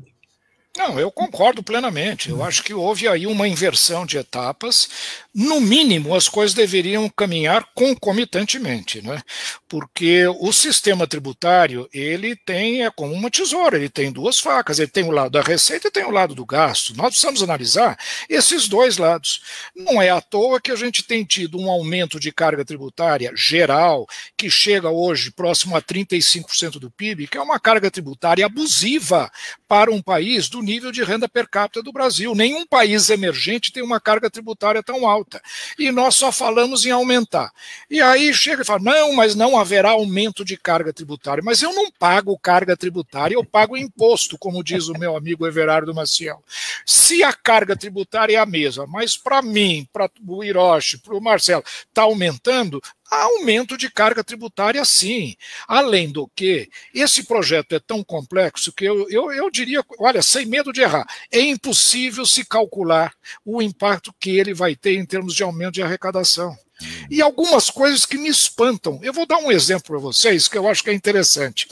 Não, eu concordo plenamente. Eu acho que houve aí uma inversão de etapas. No mínimo, as coisas deveriam caminhar concomitantemente, né? Porque o sistema tributário, ele é como uma tesoura, ele tem duas facas, ele tem o lado da receita e tem o lado do gasto. Nós precisamos analisar esses dois lados. Não é à toa que a gente tem tido um aumento de carga tributária geral, que chega hoje próximo a 35% do PIB, que é uma carga tributária abusiva para um país do nível de renda per capita do Brasil. Nenhum país emergente tem uma carga tributária tão alta. E nós só falamos em aumentar. E aí chega e fala, não, mas não haverá aumento de carga tributária. Mas eu não pago carga tributária, eu pago imposto, como diz o meu amigo Everardo Maciel. Se a carga tributária é a mesma, mas para mim, para o Hiroshi, para o Marcelo, está aumentando, há aumento de carga tributária, sim. Além do que, esse projeto é tão complexo que eu diria, olha, sem medo de errar, é impossível se calcular o impacto que ele vai ter em termos de aumento de arrecadação. E algumas coisas que me espantam. Eu vou dar um exemplo para vocês que eu acho que é interessante.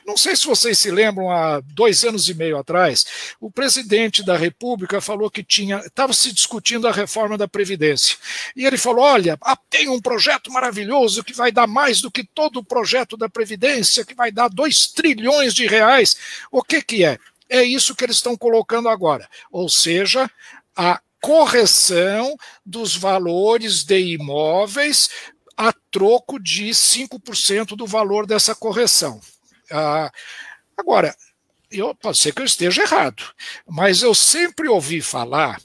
Não sei se vocês se lembram, há 2 anos e meio atrás, o presidente da República falou que estava se discutindo a reforma da Previdência. E ele falou, olha, tem um projeto maravilhoso que vai dar mais do que todo o projeto da Previdência, que vai dar 2 trilhões de reais. O que é? É isso que eles estão colocando agora. Ou seja, a correção dos valores de imóveis a troco de 5% do valor dessa correção. Agora, pode ser que eu esteja errado, mas eu sempre ouvi falar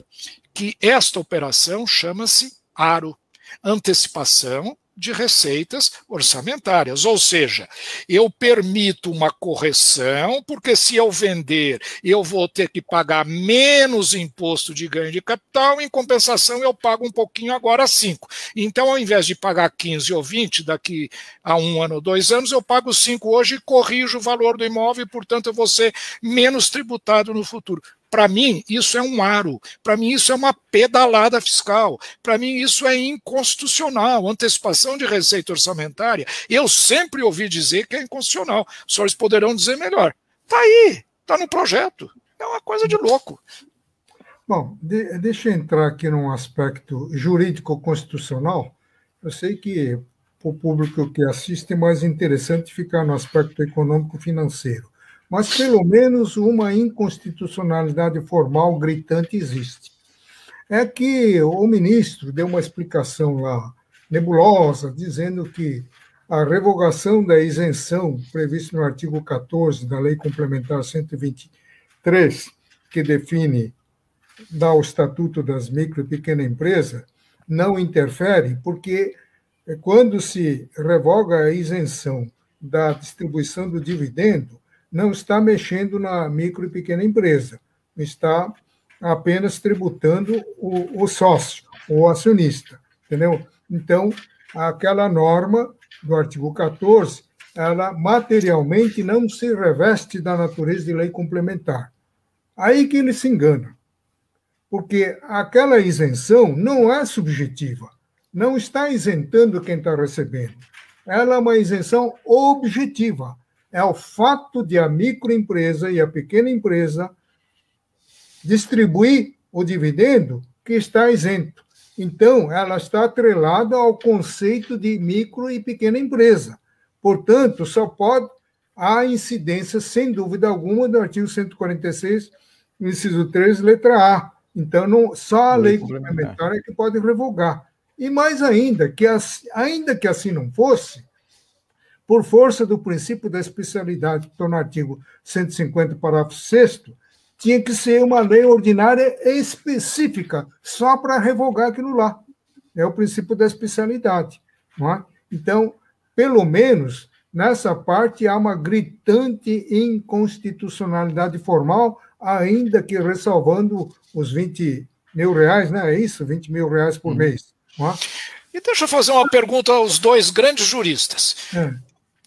que esta operação chama-se ARO, antecipação de receitas orçamentárias, ou seja, eu permito uma correção, porque se eu vender, eu vou ter que pagar menos imposto de ganho de capital, em compensação eu pago um pouquinho agora 5. Então, ao invés de pagar 15 ou 20 daqui a 1 ano ou 2 anos, eu pago 5 hoje e corrijo o valor do imóvel e, portanto, eu vou ser menos tributado no futuro. Para mim, isso é um aro. Para mim, isso é uma pedalada fiscal. Para mim, isso é inconstitucional. Antecipação de receita orçamentária, eu sempre ouvi dizer que é inconstitucional. Os senhores poderão dizer melhor. Está aí, está no projeto. É uma coisa de louco. Bom, deixa eu entrar aqui num aspecto jurídico-constitucional. Eu sei que, para o público que assiste, é mais interessante ficar no aspecto econômico-financeiro. Mas, pelo menos, uma inconstitucionalidade formal gritante existe. É que o ministro deu uma explicação lá, nebulosa, dizendo que a revogação da isenção prevista no artigo 14 da Lei Complementar 123, que define, dá o Estatuto das Micro e Pequena Empresa, não interfere, porque quando se revoga a isenção da distribuição do dividendo, não está mexendo na micro e pequena empresa, está apenas tributando o sócio, o acionista, entendeu? Então, aquela norma do artigo 14, ela materialmente não se reveste da natureza de lei complementar. Aí que ele se engana, porque aquela isenção não é subjetiva, não está isentando quem está recebendo, ela é uma isenção objetiva. É o fato de a microempresa e a pequena empresa distribuir o dividendo que está isento. Então, ela está atrelada ao conceito de micro e pequena empresa. Portanto, só pode há incidência, sem dúvida alguma, do artigo 146, inciso 3, letra A. Então, só a lei complementar é que pode revogar. E mais ainda, ainda que assim não fosse, por força do princípio da especialidade, que está no artigo 150, parágrafo 6º, tinha que ser uma lei ordinária específica, só para revogar aquilo lá. É o princípio da especialidade. Não é? Então, pelo menos, nessa parte, há uma gritante inconstitucionalidade formal, ainda que ressalvando os 20 mil reais, né? É isso? 20 mil reais por mês. Não é? E deixa eu fazer uma pergunta aos dois grandes juristas.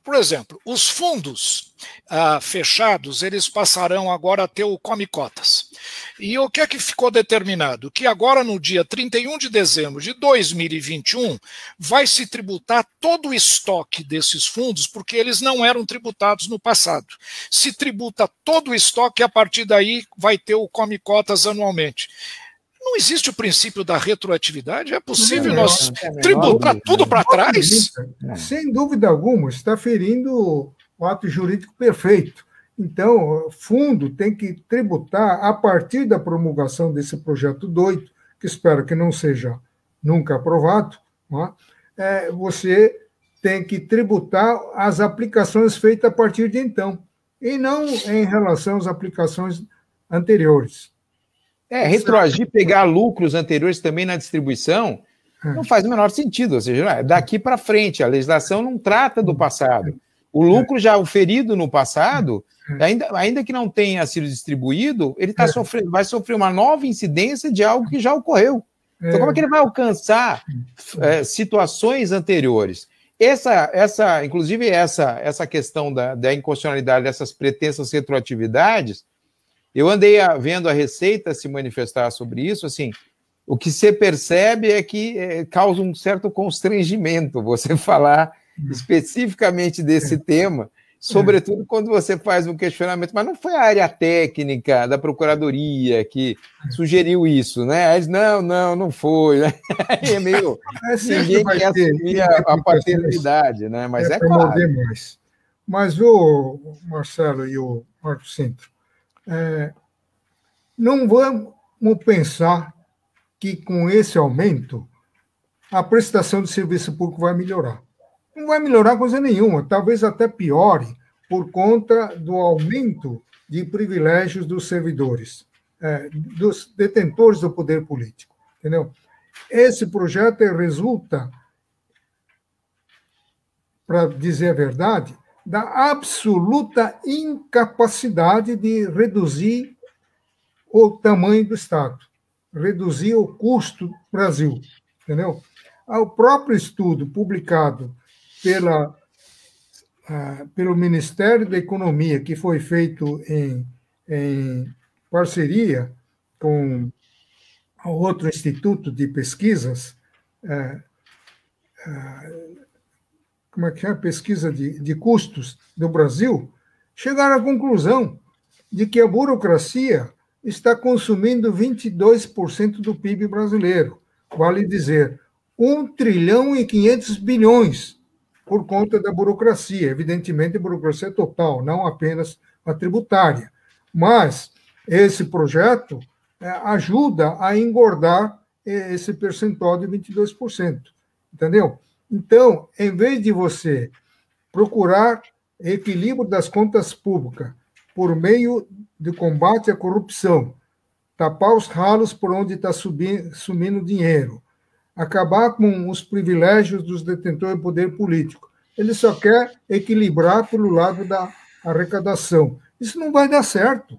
Por exemplo, os fundos fechados, eles passarão agora a ter o Come Cotas. E o que é que ficou determinado? Que agora, no dia 31 de dezembro de 2021, vai se tributar todo o estoque desses fundos, porque eles não eram tributados no passado. Se tributa todo o estoque e, a partir daí, vai ter o Come Cotas anualmente. Não existe o princípio da retroatividade? É possível nós tributar tudo para trás? Sem dúvida alguma, está ferindo o ato jurídico perfeito. Então, o fundo tem que tributar a partir da promulgação desse projeto doido, que espero que não seja nunca aprovado, não é? Você tem que tributar as aplicações feitas a partir de então, e não em relação às aplicações anteriores. Retroagir, pegar lucros anteriores também na distribuição, não faz o menor sentido. Ou seja, daqui para frente, a legislação não trata do passado. O lucro já oferido no passado, ainda que não tenha sido distribuído, ele vai sofrer uma nova incidência de algo que já ocorreu. Então, como é que ele vai alcançar situações anteriores? Inclusive, essa questão da inconstitucionalidade dessas pretensas retroatividades, eu andei vendo a Receita se manifestar sobre isso, assim, o que você percebe é que causa um certo constrangimento você falar especificamente desse tema, sobretudo quando você faz um questionamento, mas não foi a área técnica da Procuradoria que sugeriu isso, né? Aí, não foi, né? É meio... ninguém quer assumir a paternidade, né? Mas é claro. Mas o Marcelo e o Marco Centro, não vamos pensar que com esse aumento a prestação de serviço público vai melhorar. Não vai melhorar coisa nenhuma, talvez até piore por conta do aumento de privilégios dos servidores, dos detentores do poder político, entendeu? Esse projeto resulta para dizer a verdade, da absoluta incapacidade de reduzir o tamanho do Estado, reduzir o custo do Brasil, entendeu? O próprio estudo publicado pelo Ministério da Economia, que foi feito em parceria com outro instituto de pesquisas, como é que é? Pesquisa de custos do Brasil, chegaram à conclusão de que a burocracia está consumindo 22% do PIB brasileiro. Vale dizer, 1 trilhão e 500 bilhões por conta da burocracia. Evidentemente, a burocracia total, não apenas a tributária. Mas esse projeto ajuda a engordar esse percentual de 22%. Entendeu? Então, em vez de você procurar equilíbrio das contas públicas por meio de combate à corrupção, tapar os ralos por onde está sumindo dinheiro, acabar com os privilégios dos detentores de poder político, ele só quer equilibrar pelo lado da arrecadação. Isso não vai dar certo.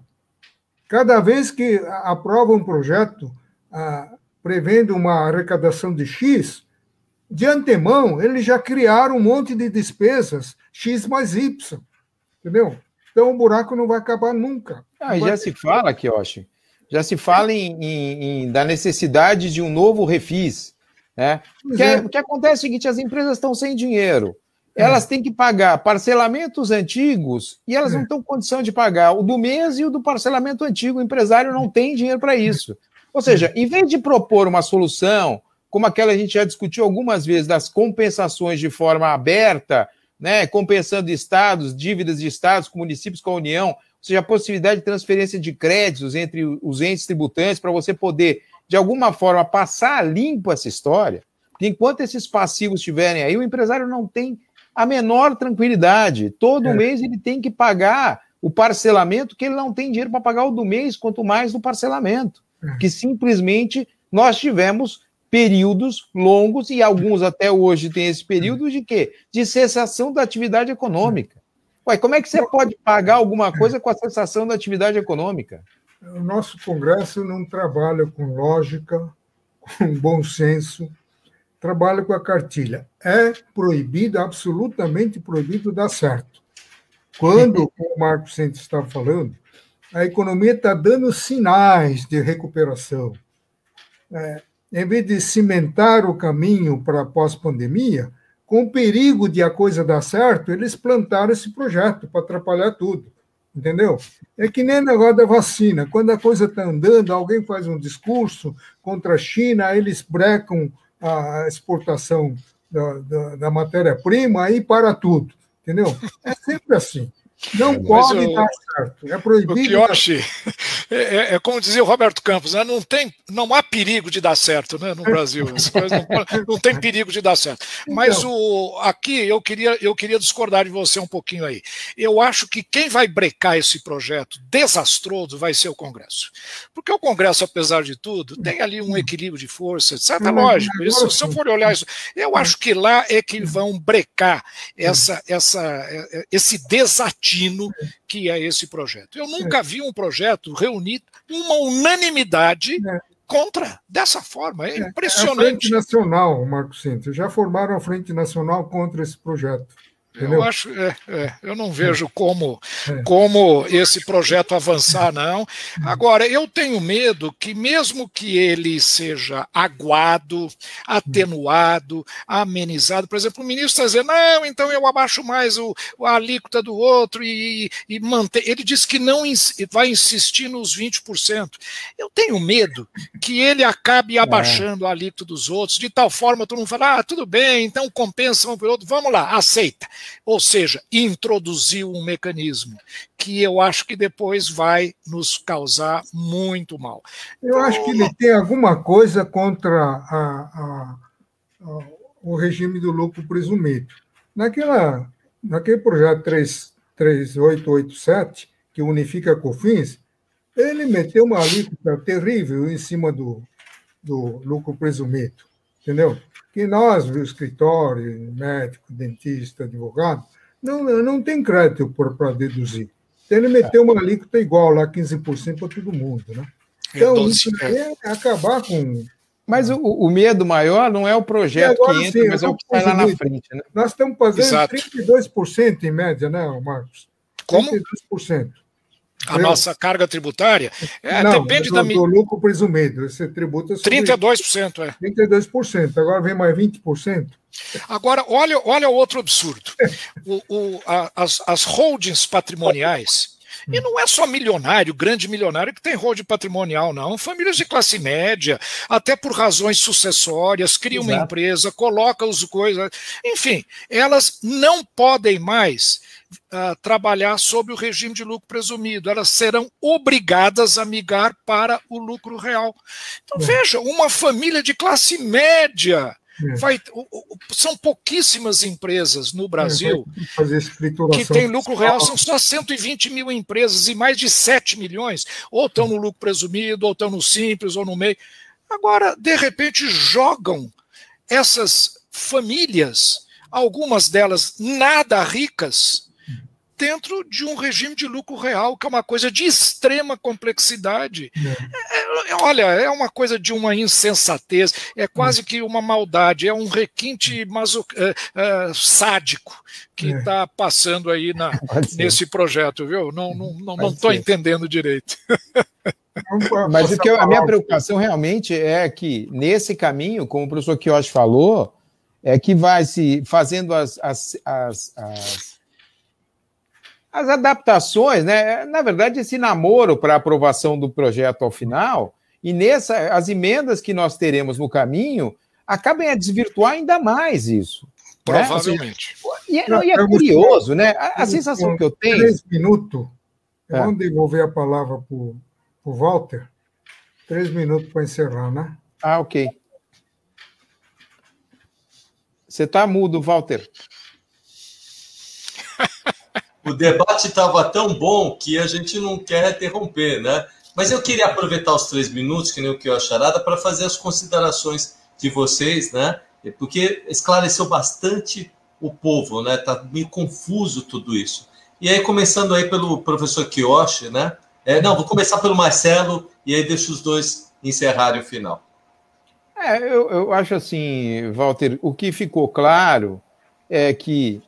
Cada vez que aprova um projeto prevendo uma arrecadação de X, de antemão, eles já criaram um monte de despesas X mais Y, entendeu? Então, o buraco não vai acabar nunca. Já se fala, Kiyoshi, já se fala da necessidade de um novo refis. Né? O que acontece é o seguinte, as empresas estão sem dinheiro, elas têm que pagar parcelamentos antigos e elas não estão com condição de pagar o do mês e o do parcelamento antigo, o empresário não tem dinheiro para isso. Ou seja, em vez de propor uma solução, como aquela que a gente já discutiu algumas vezes, das compensações de forma aberta, né, compensando estados, dívidas de estados com municípios, com a União, ou seja, a possibilidade de transferência de créditos entre os entes tributantes para você poder, de alguma forma, passar limpo essa história, porque enquanto esses passivos estiverem aí, o empresário não tem a menor tranquilidade. Todo mês ele tem que pagar o parcelamento, que ele não tem dinheiro para pagar o do mês, quanto mais do parcelamento. Que simplesmente nós tivemos períodos longos, e alguns até hoje têm esse período de quê? De cessação da atividade econômica. Ué, como é que você pode pagar alguma coisa com a cessação da atividade econômica? O nosso Congresso não trabalha com lógica, com bom senso, trabalha com a cartilha. É proibido, absolutamente proibido dar certo. Quando o Marco Centro estava falando, a economia está dando sinais de recuperação. Em vez de cimentar o caminho para a pós-pandemia, com o perigo de a coisa dar certo, eles plantaram esse projeto para atrapalhar tudo, entendeu? É que nem o negócio da vacina. Quando a coisa está andando, alguém faz um discurso contra a China, aí eles brecam a exportação da matéria-prima e para tudo, entendeu? É sempre assim. Não pode dar certo, é proibido. O Kiyoshi, é como dizia o Roberto Campos, né? Não há perigo de dar certo, né, no Brasil. Não tem perigo de dar certo. Mas aqui eu queria discordar de você um pouquinho aí. Eu acho que quem vai brecar esse projeto desastroso vai ser o Congresso. Porque o Congresso, apesar de tudo, tem ali um equilíbrio de força, certa lógica. Se eu for olhar isso, eu acho que lá é que vão brecar esse desatino que é esse projeto. Eu nunca vi um projeto reunir uma unanimidade contra, dessa forma. É impressionante. É a Frente Nacional, Marco Cinto, já formaram a Frente Nacional contra esse projeto. Entendeu? Eu não vejo como esse projeto avançar, não. Agora, eu tenho medo que, mesmo que ele seja aguado, atenuado, amenizado, por exemplo, o ministro está dizendo, não, então eu abaixo mais a alíquota do outro e manter. Ele disse que não vai insistir nos 20%. Eu tenho medo que ele acabe abaixando a alíquota dos outros, de tal forma todo mundo fala, tudo bem, então compensa um pelo outro, vamos lá, aceita. Ou seja, introduziu um mecanismo que eu acho que depois vai nos causar muito mal. Eu acho que ele tem alguma coisa contra o regime do lucro presumido. Naquele projeto 3887, que unifica a COFINS, ele meteu uma alíquota terrível em cima do lucro presumido. entendeu? Que nós, do escritório, médico, dentista, advogado, não tem crédito para deduzir. Então, ele meteu uma alíquota igual lá, 15% para todo mundo, né? Então, isso é acabar com... Mas o medo maior não é o projeto agora, que entra, sim, mas é o que está lá na frente, né? Nós estamos fazendo Exato. 32% em média, né, Marcos? Como? 32%. A nossa carga tributária depende do lucro presumido. Você tributa sobre 32%. 32%. Agora vem mais 20%. Agora, olha o outro absurdo. As holdings patrimoniais, e não é só milionário, grande milionário que tem holding patrimonial, não. Famílias de classe média, até por razões sucessórias, criam uma empresa, colocam as coisas. Enfim, elas não podem mais trabalhar sob o regime de lucro presumido. Elas serão obrigadas a migrar para o lucro real. Então, veja, uma família de classe média. São pouquíssimas empresas no Brasil que têm lucro real, são só 120 mil empresas e mais de 7 milhões, ou estão no lucro presumido, ou estão no simples, ou no meio. Agora, de repente, jogam essas famílias, algumas delas nada ricas, dentro de um regime de lucro real, que é uma coisa de extrema complexidade. Olha, é uma coisa de uma insensatez, é quase que uma maldade, é um requinte sádico que está passando aí nesse projeto, viu? Não estou entendendo direito. Mas a minha preocupação realmente é que, nesse caminho, como o professor Quioche falou, é que vai se fazendo as adaptações, né? Na verdade, esse namoro para aprovação do projeto ao final, e as emendas que nós teremos no caminho acabem a desvirtuar ainda mais isso. Provavelmente. Né? E é curioso, né? A sensação que eu tenho... 3 minutos, vamos devolver a palavra para o Walter. 3 minutos para encerrar, né? Ah, ok. Você está mudo, Walter. O debate estava tão bom que a gente não quer interromper, né? Mas eu queria aproveitar os 3 minutos, que nem o que eu acharada, para fazer as considerações de vocês, né? Porque esclareceu bastante o povo, né? Está meio confuso tudo isso. E aí, começando aí pelo professor Quioche, né? Vou começar pelo Marcelo e aí deixo os dois encerrarem o final. Eu acho assim, Walter, o que ficou claro é que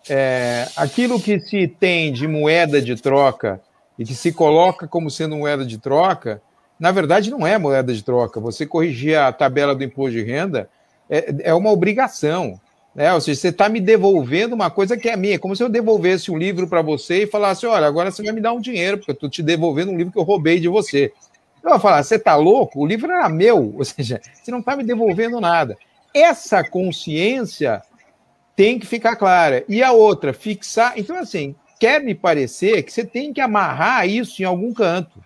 aquilo que se tem de moeda de troca e que se coloca como sendo moeda de troca, na verdade não é moeda de troca. Você corrigir a tabela do imposto de renda é uma obrigação, né? Ou seja, você está me devolvendo uma coisa que é minha, como se eu devolvesse um livro para você e falasse, olha, agora você vai me dar um dinheiro, porque eu estou te devolvendo um livro que eu roubei de você. Eu vou falar, você está louco? O livro era meu, ou seja, você não está me devolvendo nada. Essa consciência tem que ficar clara. E a outra, fixar... Então, assim, quer me parecer que você tem que amarrar isso em algum canto.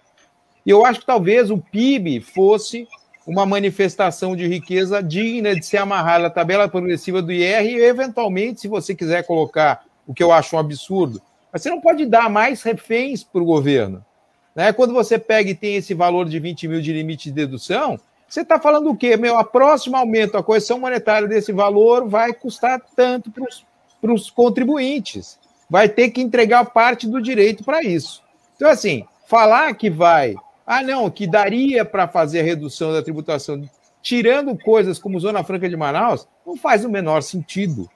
E eu acho que talvez o PIB fosse uma manifestação de riqueza digna de ser amarrada à tabela progressiva do IR e, eventualmente, se você quiser colocar o que eu acho um absurdo, mas você não pode dar mais reféns para o governo. Né? Quando você pega e tem esse valor de 20 mil de limite de dedução, você está falando o quê? A próximo aumento, a correção monetária desse valor vai custar tanto para os contribuintes. Vai ter que entregar parte do direito para isso. Então, assim, falar que que daria para fazer a redução da tributação, tirando coisas como Zona Franca de Manaus, não faz o menor sentido.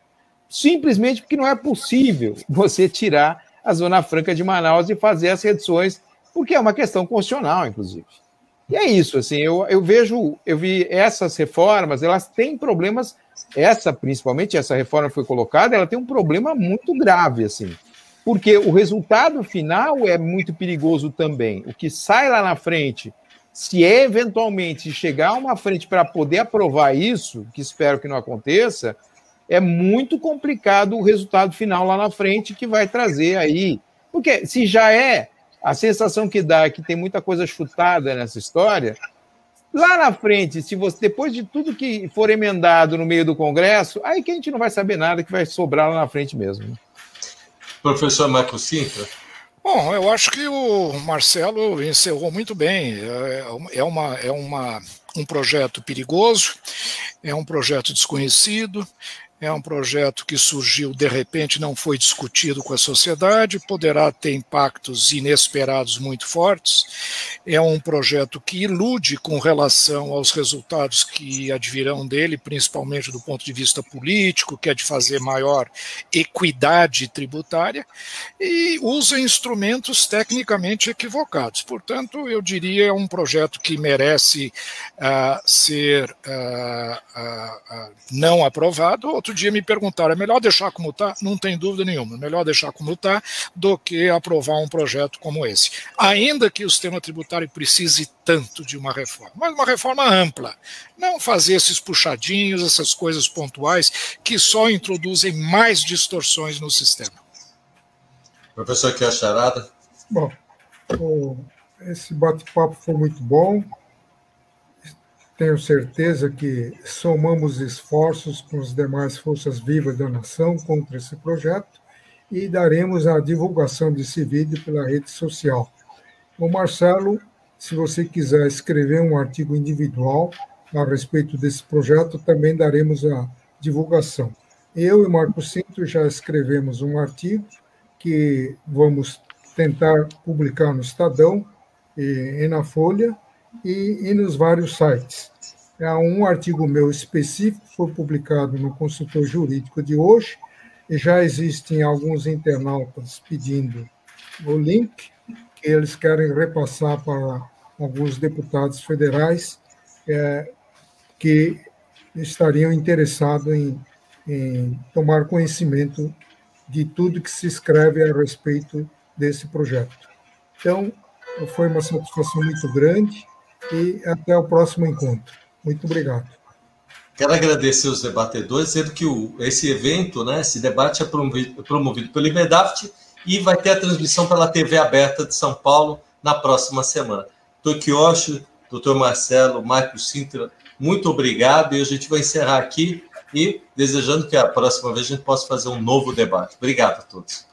Simplesmente porque não é possível você tirar a Zona Franca de Manaus e fazer as reduções, porque é uma questão constitucional, inclusive. E é isso, assim, eu vi essas reformas, elas têm problemas, principalmente essa reforma que foi colocada, ela tem um problema muito grave, assim, porque o resultado final é muito perigoso também. O que sai lá na frente, se eventualmente chegar a uma frente para poder aprovar isso, que espero que não aconteça, é muito complicado o resultado final lá na frente que vai trazer aí, porque se já é a sensação que dá é que tem muita coisa chutada nessa história. Lá na frente, se você, depois de tudo que for emendado no meio do Congresso, aí que a gente não vai saber nada, que vai sobrar lá na frente mesmo. Né? Professor Marco Sintra. Bom, eu acho que o Marcelo encerrou muito bem. Um projeto perigoso. É um projeto desconhecido, é um projeto que surgiu de repente, não foi discutido com a sociedade, poderá ter impactos inesperados muito fortes. É um projeto que ilude com relação aos resultados que advirão dele, principalmente do ponto de vista político, que é de fazer maior equidade tributária, e usa instrumentos tecnicamente equivocados. Portanto, eu diria é um projeto que merece ser não aprovado. Outro dia me perguntaram, é melhor deixar como está? Não tem dúvida nenhuma, é melhor deixar como está do que aprovar um projeto como esse. Ainda que o sistema tributário precise tanto de uma reforma, mas uma reforma ampla, não fazer esses puxadinhos, essas coisas pontuais que só introduzem mais distorções no sistema. Professor Kiyoshi Harada. Bom, esse bate-papo foi muito bom. Tenho certeza que somamos esforços com as demais forças vivas da nação contra esse projeto e daremos a divulgação desse vídeo pela rede social. O Marcelo, se você quiser escrever um artigo individual a respeito desse projeto, também daremos a divulgação. Eu e Marco Cinto já escrevemos um artigo que vamos tentar publicar no Estadão e na Folha e nos vários sites. Um artigo meu específico foi publicado no Consultor Jurídico de hoje, e já existem alguns internautas pedindo o link, que eles querem repassar para alguns deputados federais que estariam interessados em tomar conhecimento de tudo que se escreve a respeito desse projeto. Então, foi uma satisfação muito grande e até o próximo encontro. Muito obrigado. Quero agradecer os debatedores, dizendo que esse evento, né, esse debate é promovido pelo IBEDAFT e vai ter a transmissão pela TV aberta de São Paulo na próxima semana. Dr. Kiyoshi, Dr. Marcelo, Marco Cintra, muito obrigado, e a gente vai encerrar aqui e desejando que a próxima vez a gente possa fazer um novo debate. Obrigado a todos.